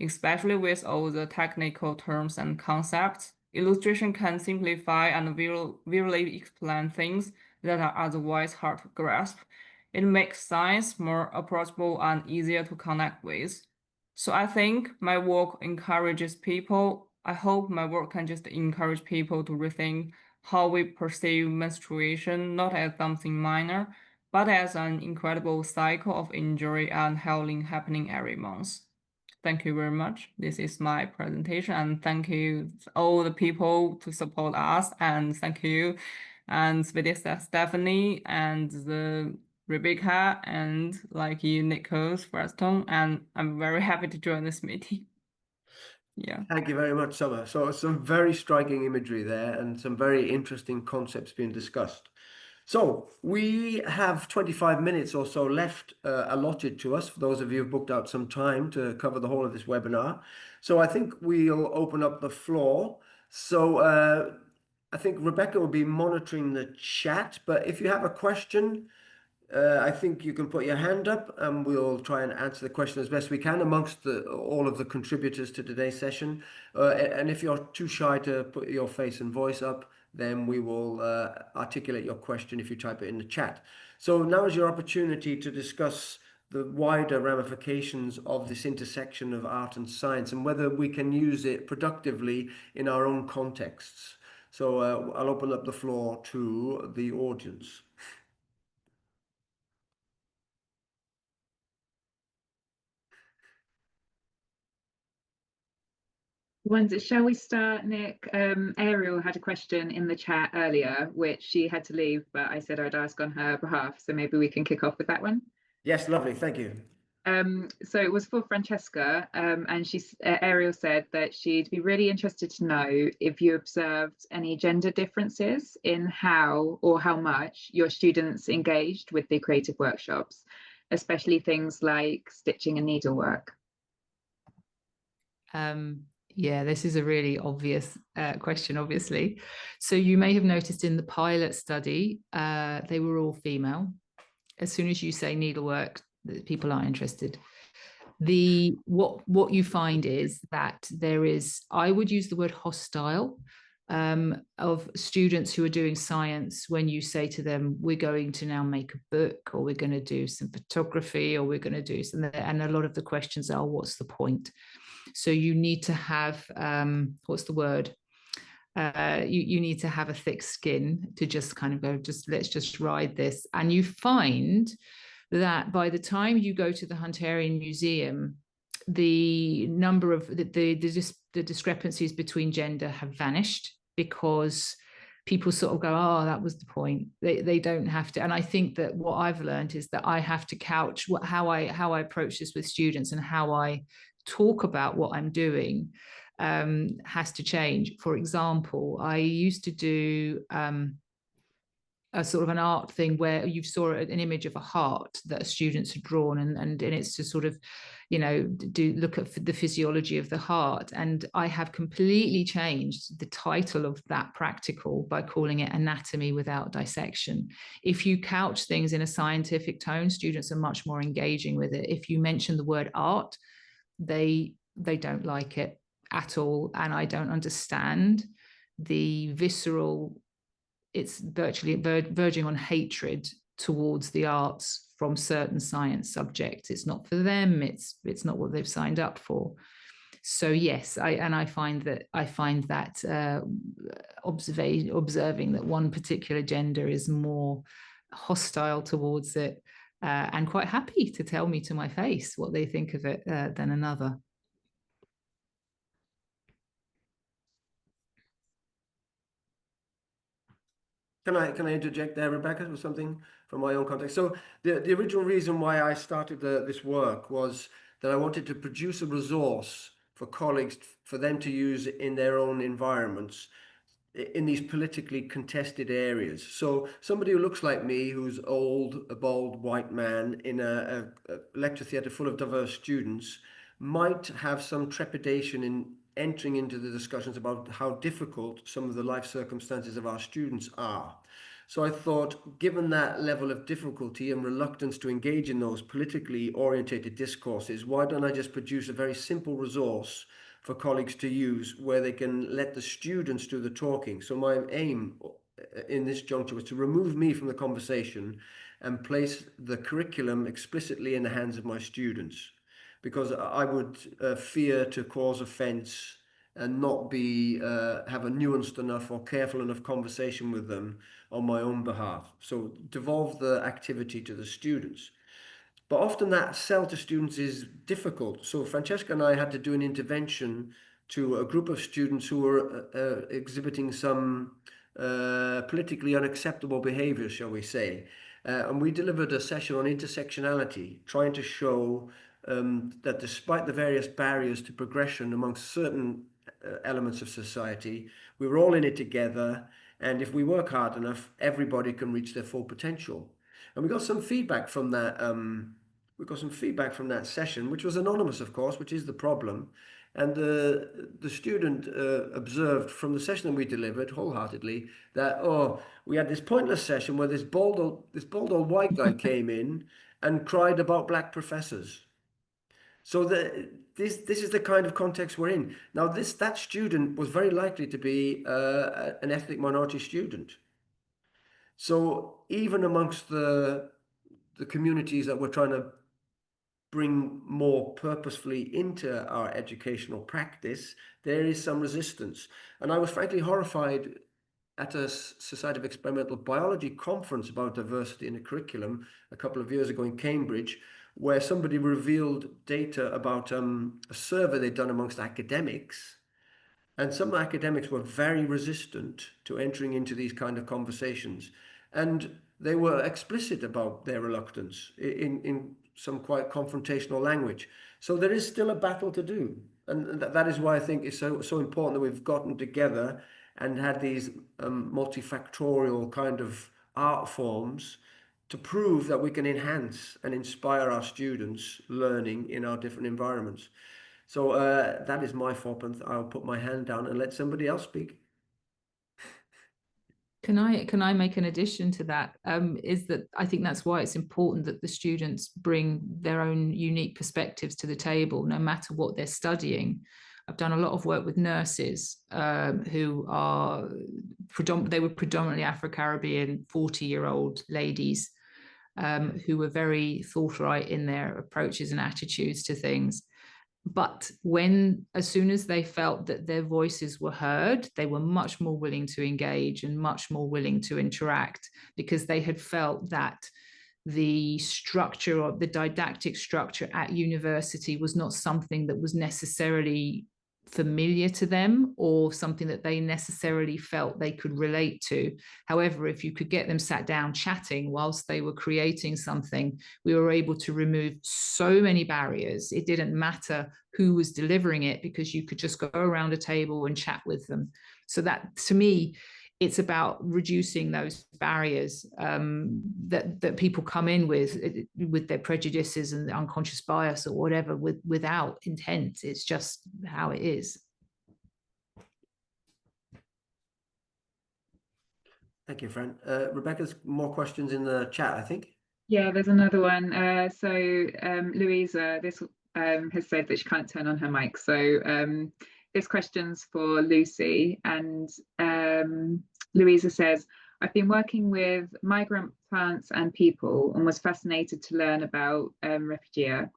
especially with all the technical terms and concepts. Illustration can simplify and visually explain things that are otherwise hard to grasp. It makes science more approachable and easier to connect with. So I think my work encourages people. I hope my work can just encourage people to rethink how we perceive menstruation, not as something minor, but as an incredible cycle of injury and healing happening every month. Thank you very much. This is my presentation, and thank you all the people to support us, and thank you and Stephanie and the Rebecca and like you, Nicholas, Preston, and I'm very happy to join this meeting. Yeah. Thank you very much, Summer. So some very striking imagery there and some very interesting concepts being discussed. So we have 25 minutes or so left allotted to us for those of you who've booked out some time to cover the whole of this webinar. So I think we'll open up the floor. So I think Rebecca will be monitoring the chat, but if you have a question, I think you can put your hand up and we'll try and answer the question as best we can amongst all of the contributors to today's session. And if you're too shy to put your face and voice up, then we will articulate your question if you type it in the chat. So now is your opportunity to discuss the wider ramifications of this intersection of art and science and whether we can use it productively in our own contexts. So I'll open up the floor to the audience. Shall we start, Nick? Ariel had a question in the chat earlier, which she had to leave, but I said I'd ask on her behalf. So maybe we can kick off with that one. Yes, lovely. Thank you. So it was for Francesca, and Ariel said that she'd be really interested to know if you observed any gender differences in how or how much your students engaged with the creative workshops, especially things like stitching and needlework. Yeah, this is a really obvious question, obviously. So you may have noticed in the pilot study, they were all female. As soon as you say needlework, people are interested. What you find is that there is, I would use the word hostile, of students who are doing science when you say to them, we're going to now make a book, or we're going to do some photography, or we're going to do something. And a lot of the questions are, what's the point? So you need to have, what's the word? You need to have a thick skin to just kind of go, let's just ride this. And you find that by the time you go to the Hunterian Museum, the number of the discrepancies between gender have vanished, because people sort of go, oh, that was the point. They don't have to. And I think that what I've learned is that I have to couch how I approach this with students, and how I talk about what I'm doing has to change. For example, I used to do a sort of an art thing where you saw an image of a heart that students had drawn, and it's to sort of, you know, look at the physiology of the heart. And I have completely changed the title of that practical by calling it Anatomy Without Dissection. If you couch things in a scientific tone, students are much more engaging with it. If you mention the word art, they don't like it at all, and I don't understand the visceral, it's virtually verging on hatred towards the arts from certain science subjects. It's not for them. It's not what they've signed up for. So yes, I find that observing that one particular gender is more hostile towards it, and quite happy to tell me to my face what they think of it than another. Can I interject there, Rebecca, with something from my own context? So the original reason why I started this work was that I wanted to produce a resource for colleagues, for them to use in their own environments, in these politically contested areas. So somebody who looks like me, who's old, a bald white man in a lecture theatre full of diverse students, might have some trepidation in entering into the discussions about how difficult some of the life circumstances of our students are. So I thought, given that level of difficulty and reluctance to engage in those politically orientated discourses, why don't I just produce a very simple resource for colleagues to use where they can let the students do the talking? So my aim in this juncture was to remove me from the conversation and place the curriculum explicitly in the hands of my students, because I would fear to cause offence and not be have a nuanced enough or careful enough conversation with them on my own behalf. So devolve the activity to the students. But often that sell to students is difficult. So Francesca and I had to do an intervention to a group of students who were exhibiting some politically unacceptable behavior, shall we say. And we delivered a session on intersectionality, trying to show that despite the various barriers to progression amongst certain elements of society, we were all in it together, and if we work hard enough, everybody can reach their full potential. And we got some feedback from that. Session, which was anonymous, of course, which is the problem. And the student observed from the session that we delivered wholeheartedly that, oh, we had this pointless session where this bald old white guy came in and cried about black professors. So this is the kind of context we're in now. That student was very likely to be an ethnic minority student. So even amongst the communities that we're trying to bring more purposefully into our educational practice, there is some resistance. And I was frankly horrified at a Society of Experimental Biology conference about diversity in the curriculum a couple of years ago in Cambridge, where somebody revealed data about a survey they'd done amongst academics. And some academics were very resistant to entering into these kind of conversations. And they were explicit about their reluctance in some quite confrontational language. So there is still a battle to do. And that is why I think it's so important that we've gotten together and had these multifactorial kind of art forms to prove that we can enhance and inspire our students' learning in our different environments. So that is my fourpence. I'll put my hand down and let somebody else speak. Can I make an addition to that? Is that I think that's why it's important that the students bring their own unique perspectives to the table, no matter what they're studying. I've done a lot of work with nurses who are predominantly Afro-Caribbean 40-year-old ladies who were very forthright in their approaches and attitudes to things. But as soon as they felt that their voices were heard, they were much more willing to engage and much more willing to interact, because they had felt that the structure or the didactic structure at university was not something that was necessarily familiar to them or something that they necessarily felt they could relate to. However, if you could get them sat down chatting whilst they were creating something, we were able to remove so many barriers. It didn't matter who was delivering it, because you could just go around a table and chat with them. So that, to me, it's about reducing those barriers that people come in with their prejudices and unconscious bias or whatever without intent. It's just how it is. Thank you, Fran. Rebecca's more questions in the chat, I think. Yeah, there's another one. Louisa, this has said that she can't turn on her mic. So this question's for Lucy. And Louisa says, I've been working with migrant plants and people and was fascinated to learn about Refugia.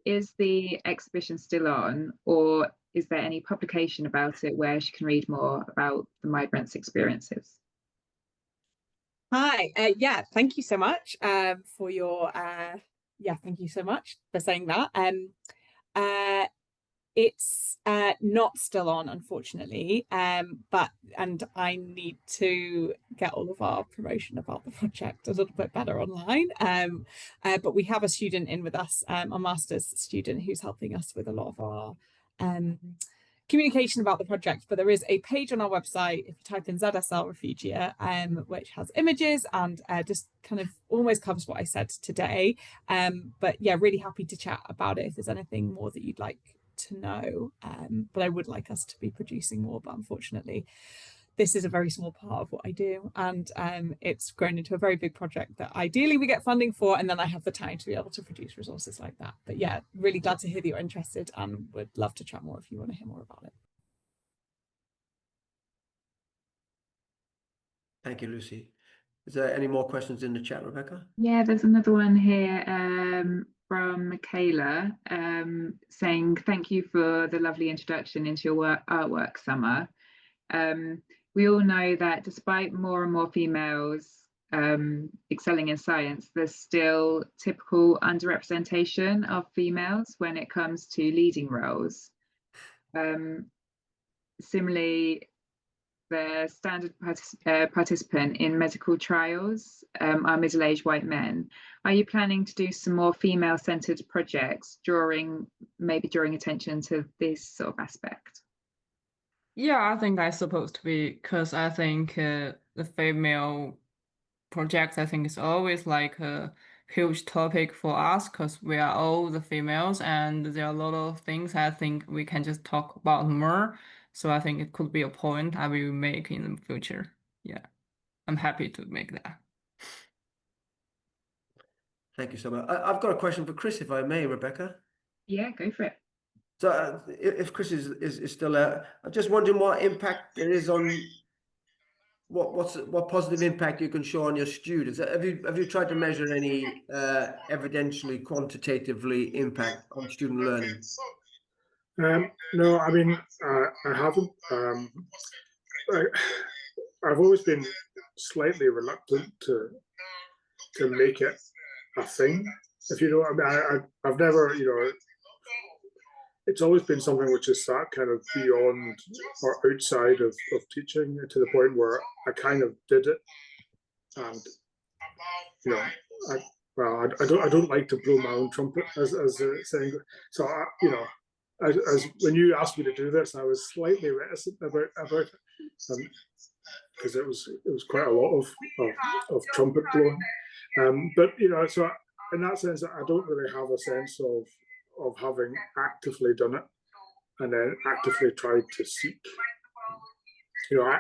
Is the exhibition still on, or is there any publication about it where she can read more about the migrants' experiences? Hi, yeah, thank you so much for your thank you so much for saying that. It's not still on, unfortunately, but I need to get all of our promotion about the project a little bit better online. But we have a student in with us, a master's student, who's helping us with a lot of our communication about the project. But there is a page on our website, if you type in ZSL Refugia, which has images and just kind of almost covers what I said today. But yeah, really happy to chat about it if there's anything more that you'd like to know. But I would like us to be producing more, but unfortunately this is a very small part of what I do, and it's grown into a very big project that ideally we get funding for, and then I have the time to be able to produce resources like that. But yeah, really glad to hear that you're interested, and would love to chat more if you want to hear more about it. Thank you, Lucy. Is there any more questions in the chat, Rebecca? Yeah, there's another one here from Michaela saying, thank you for the lovely introduction into your artwork, Summer. We all know that despite more and more females excelling in science, there's still typical underrepresentation of females when it comes to leading roles. Similarly, the standard participant in medical trials are middle-aged white men. Are you planning to do some more female-centered projects drawing attention to this sort of aspect? Yeah, I think that's supposed to be, because I think the female projects, I think, is always like a huge topic for us, because we are all the females, and there are a lot of things I think we can just talk about more. So I think it could be a point I will make in the future. Yeah, I'm happy to make that. Thank you so much. I've got a question for Chris, if I may, Rebecca. Yeah, go for it. So if Chris is still there, I'm just wondering what impact there is on what positive impact you can show on your students. Have you tried to measure any evidentially, quantitatively impact on student learning? No, I mean, I haven't. I've always been slightly reluctant to make it a thing. If you know, I mean, I've never, it's always been something which is sat kind of beyond or outside of teaching, to the point where I kind of did it, and I don't like to blow my own trumpet, as the saying. So as when you asked me to do this, I was slightly reticent about it, because it was quite a lot of trumpet blowing. But so in that sense, I don't really have a sense of having actively done it and then actively tried to seek.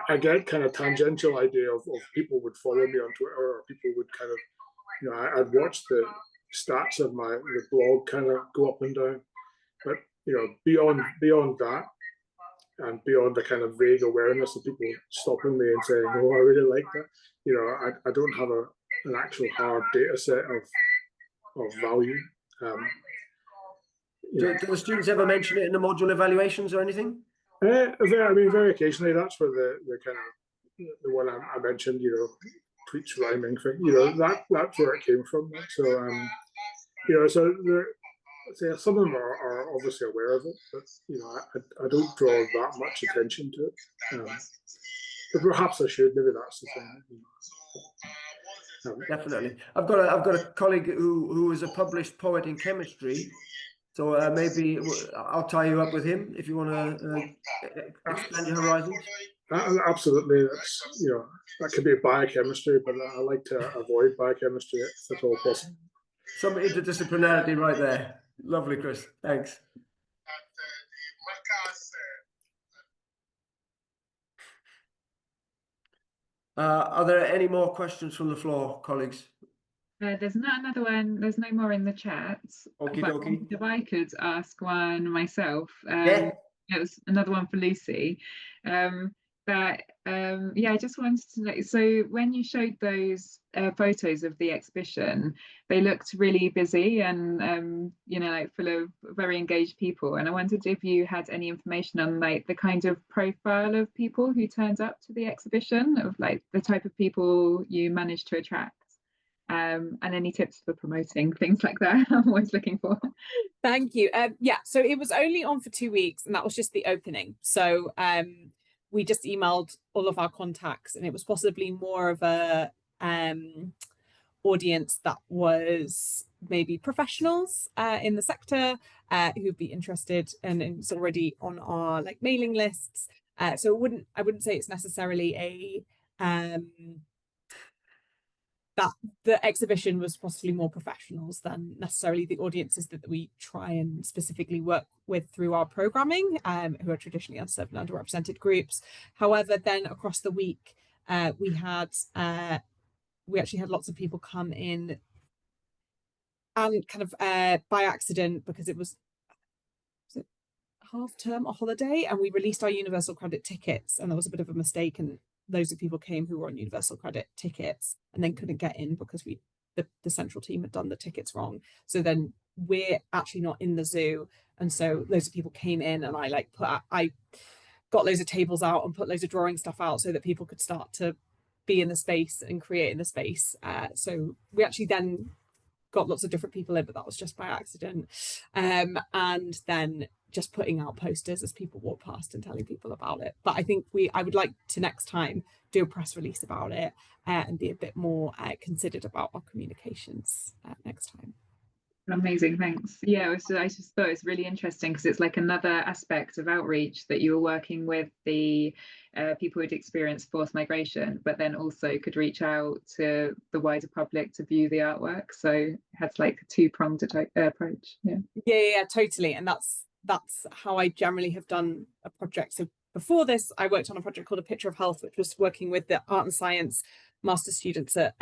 I get kind of tangential idea of people would follow me on Twitter, or people would kind of, I'd watch the stats of the blog kind of go up and down. But beyond that, and beyond the kind of vague awareness of people stopping me and saying, "Oh, I really like that," I don't have an actual hard data set of value. Do the students ever mention it in the module evaluations or anything? Very occasionally. That's where the kind of the one I mentioned, preach rhyming thing. That's where it came from. So so some of them are obviously aware of it, but I don't draw that much attention to it. But perhaps I should. Maybe that's the thing. Definitely. I've got a colleague who is a published poet in chemistry. So maybe I'll tie you up with him if you want to expand your horizons. Absolutely, that's, you know, that could be biochemistry, but I like to avoid biochemistry if at all possible. Some interdisciplinarity right there. Lovely, Chris. Thanks. Are there any more questions from the floor, colleagues? There's not another one. There's no more in the chat. Okie But dokie. if I could ask one myself, Yeah. it was another one for Lucy. Yeah, I just wanted to know. So when you showed those photos of the exhibition, they looked really busy and you know, like full of very engaged people. And I wondered if you had any information on like the kind of profile of people who turned up to the exhibition, of like the type of people you managed to attract. And any tips for promoting things like that. I'm always looking for. Thank you. Yeah, so it was only on for 2 weeks, and that was just the opening. So we just emailed all of our contacts, and it was possibly more of a audience that was maybe professionals in the sector who'd be interested, and it's already on our like mailing lists. So I wouldn't say it's necessarily a that the exhibition was possibly more professionals than necessarily the audiences that we try and specifically work with through our programming, who are traditionally unserved and underrepresented groups. However, then across the week, we actually had lots of people come in and kind of by accident, because it was it half term or holiday, and we released our universal credit tickets, and there was a bit of a mistake, and loads of people came who were on universal credit tickets and then couldn't get in because the central team had done the tickets wrong. So then we're actually not in the zoo, and so loads of people came in, and I got loads of tables out and put loads of drawing stuff out so that people could start to be in the space and create in the space. So we actually then got lots of different people in, but that was just by accident. And then just putting out posters as people walk past and telling people about it. But I think I would like to next time do a press release about it and be a bit more considered about our communications next time. Amazing, thanks. Yeah, I just thought it's really interesting because it's like another aspect of outreach, that you were working with the people who'd experienced forced migration, but then also could reach out to the wider public to view the artwork. So it has like a two-pronged approach. Yeah, totally. And that's how I generally have done a project. So before this, I worked on a project called A Picture of Health, which was working with the art and science master students at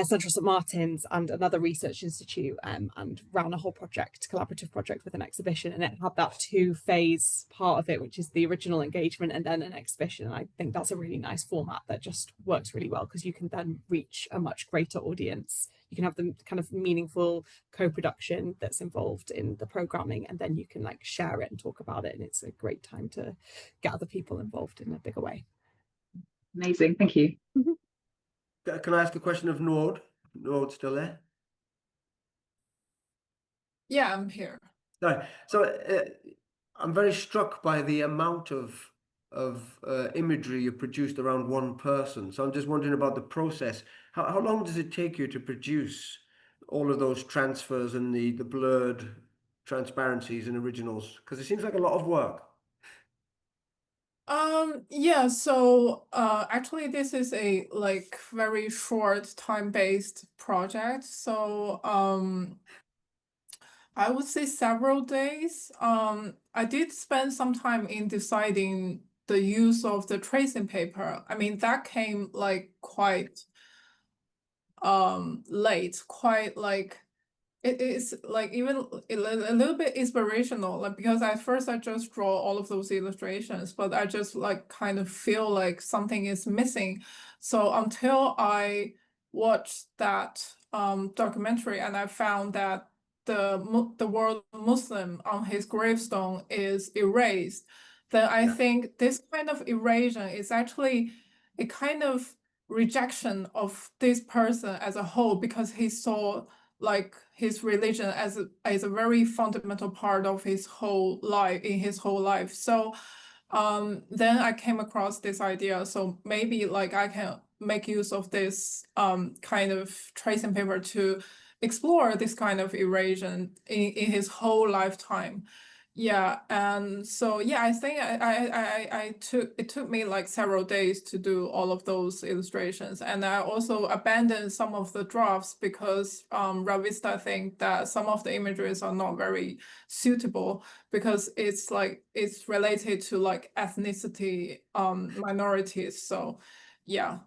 Central St Martin's and another research institute, and ran a whole collaborative project with an exhibition, and it had that 2-phase part of it, which is the original engagement and then an exhibition. And I think that's a really nice format that just works really well, because you can then reach a much greater audience. You can have the kind of meaningful co-production that's involved in the programming, and then you can like share it and talk about it, and it's a great time to get other people involved in a bigger way. Amazing, thank you. Can I ask a question of Nord? Nord still there? Yeah, I'm here. No. So I'm very struck by the amount of imagery you produced around one person. So I'm just wondering about the process. How long does it take you to produce all of those transfers and the blurred transparencies and originals? Because it seems like a lot of work. Yeah, so actually this is a like very short time-based project. So I would say several days. I did spend some time in deciding the use of the tracing paper. I mean, that came like quite late, quite like it is like even a little bit inspirational, like because at first I just draw all of those illustrations, but I just like kind of feel like something is missing. So until I watched that documentary, and I found that the word Muslim on his gravestone is erased, then I think this kind of erasure is actually a kind of rejection of this person as a whole, because he saw like his religion as a very fundamental part of his whole life. So then I came across this idea. So maybe like I can make use of this kind of tracing paper to explore this kind of erasure in his whole lifetime. Yeah, and so yeah, I think it took me like several days to do all of those illustrations, and I also abandoned some of the drafts because Ravista think that some of the images are not very suitable because it's related to like ethnicity minorities. So yeah.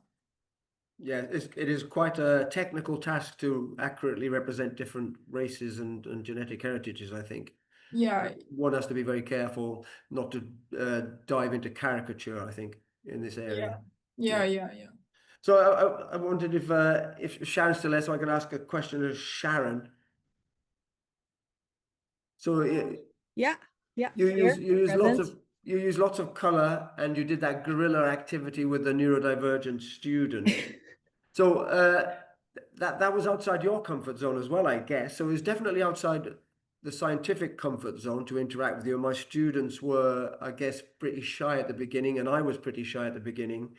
Yeah, it is quite a technical task to accurately represent different races and genetic heritages, I think. Yeah, One has to be very careful not to dive into caricature, I think, in this area. yeah. So I wondered if Sharon's still there, so I can ask a question of Sharon. So Yeah, yeah. you Here, use present. you use lots of color, and you did that guerrilla activity with the neurodivergent student. So that was outside your comfort zone as well, I guess. So it was definitely outside the scientific comfort zone to interact with you. My students were, I guess, pretty shy at the beginning, and I was pretty shy at the beginning.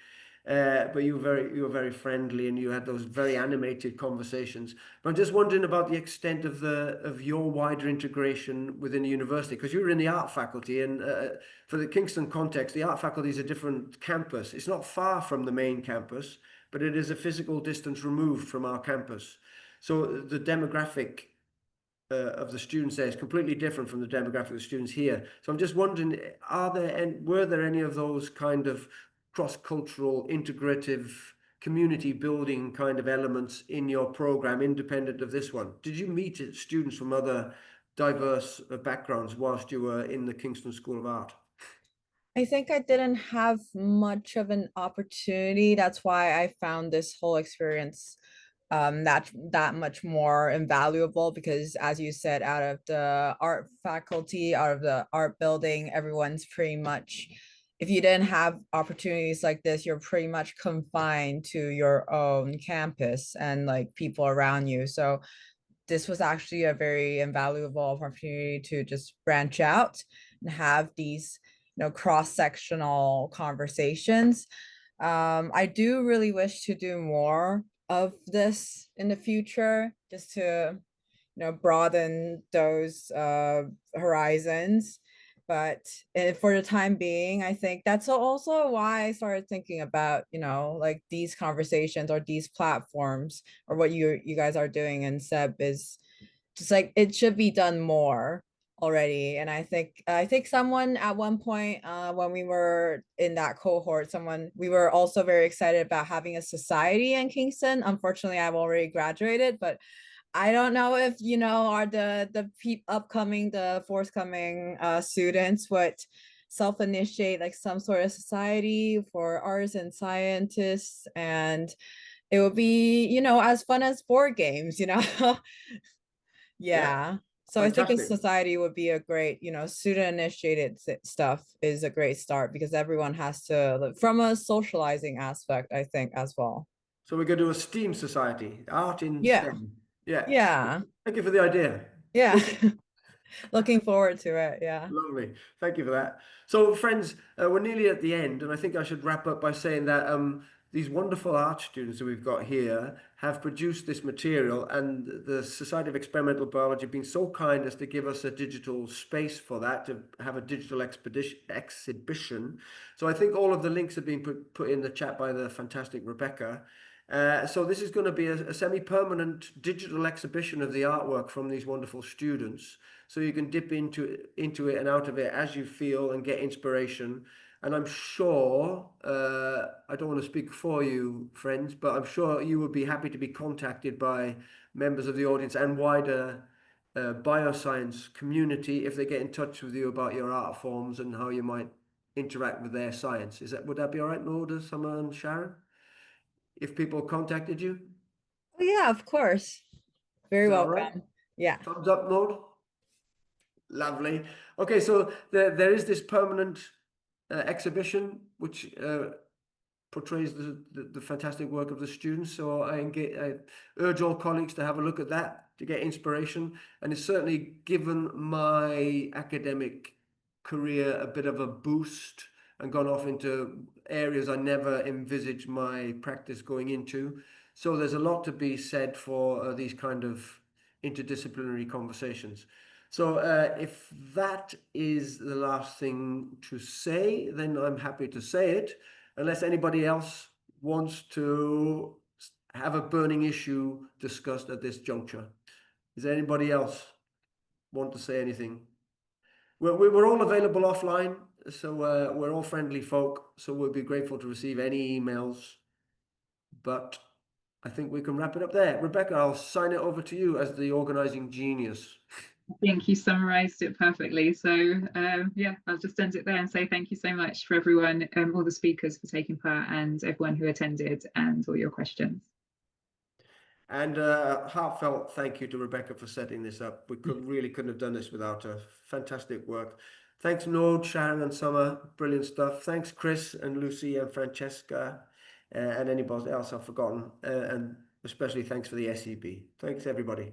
But you were very friendly, and you had those very animated conversations. But I'm just wondering about the extent of your wider integration within the university, because you were in the art faculty, and for the Kingston context, the art faculty is a different campus. It's not far from the main campus, but it is a physical distance removed from our campus. So the demographic of the students there is completely different from the demographic of the students here. So I'm just wondering, were there any of those kind of cross-cultural, integrative, community building kind of elements in your program, independent of this one? Did you meet students from other diverse backgrounds whilst you were in the Kingston School of Art? I think I didn't have much of an opportunity. That's why I found this whole experience that much more invaluable, because as you said, out of the art faculty, out of the art building, everyone's pretty much, if you didn't have opportunities like this, you're pretty much confined to your own campus and like people around you. So this was actually a very invaluable opportunity to just branch out and have these, cross-sectional conversations. I do really wish to do more of this in the future, just to, broaden those horizons. But for the time being, I think that's also why I started thinking about, like these conversations or these platforms, or what you guys are doing in SEB is just like it should be done more already. And I think someone at one point, when we were in that cohort, we were also very excited about having a society in Kingston. Unfortunately, I've already graduated, but I don't know if are the forthcoming students would self-initiate like some sort of society for artists and scientists, and it would be as fun as board games. Yeah. So I think a Fantastic. society would be a great, student initiated stuff is a great start, because everyone has to, from a socializing aspect, I think, as well. So we're going to do a STEAM society, art in Yeah. STEM. Yeah. Yeah. Thank you for the idea. Yeah. Looking forward to it. Yeah. Lovely. Thank you for that. So, friends, we're nearly at the end, and I think I should wrap up by saying that these wonderful art students that we've got here have produced this material, and the Society of Experimental Biology have been so kind as to give us a digital space for that, to have a digital exhibition. So I think all of the links have been put in the chat by the fantastic Rebecca. So this is going to be a semi-permanent digital exhibition of the artwork from these wonderful students. So you can dip into it and out of it as you feel and get inspiration. And I'm sure, I don't want to speak for you, friends, but I'm sure you would be happy to be contacted by members of the audience and wider bioscience community if they get in touch with you about your art forms and how you might interact with their science. Would that be all right, Noda, Summer, and Sharon? If people contacted you? Oh, yeah, of course. Very Is that all welcome. right? Yeah. Thumbs up mode. Lovely. Okay, so there is this permanent exhibition which portrays the fantastic work of the students. So I urge all colleagues to have a look at that to get inspiration. And it's certainly given my academic career a bit of a boost and gone off into areas I never envisaged my practice going into. So there's a lot to be said for these kind of interdisciplinary conversations. So if that is the last thing to say, then I'm happy to say it, unless anybody else wants to have a burning issue discussed at this juncture. Is there anybody else want to say anything? We're all available offline, so we're all friendly folk, so we'll be grateful to receive any emails. But I think we can wrap it up there. Rebecca, I'll sign it over to you as the organizing genius. I think you summarized it perfectly. So yeah, I'll just end it there and say thank you so much for everyone, all the speakers for taking part and everyone who attended and all your questions. And Heartfelt thank you to Rebecca for setting this up. We really couldn't have done this without her. Fantastic work. Thanks, Nord, Sharon, and Summer. Brilliant stuff. Thanks, Chris and Lucy and Francesca and anybody else I've forgotten. And especially thanks for the SEB. Thanks, everybody.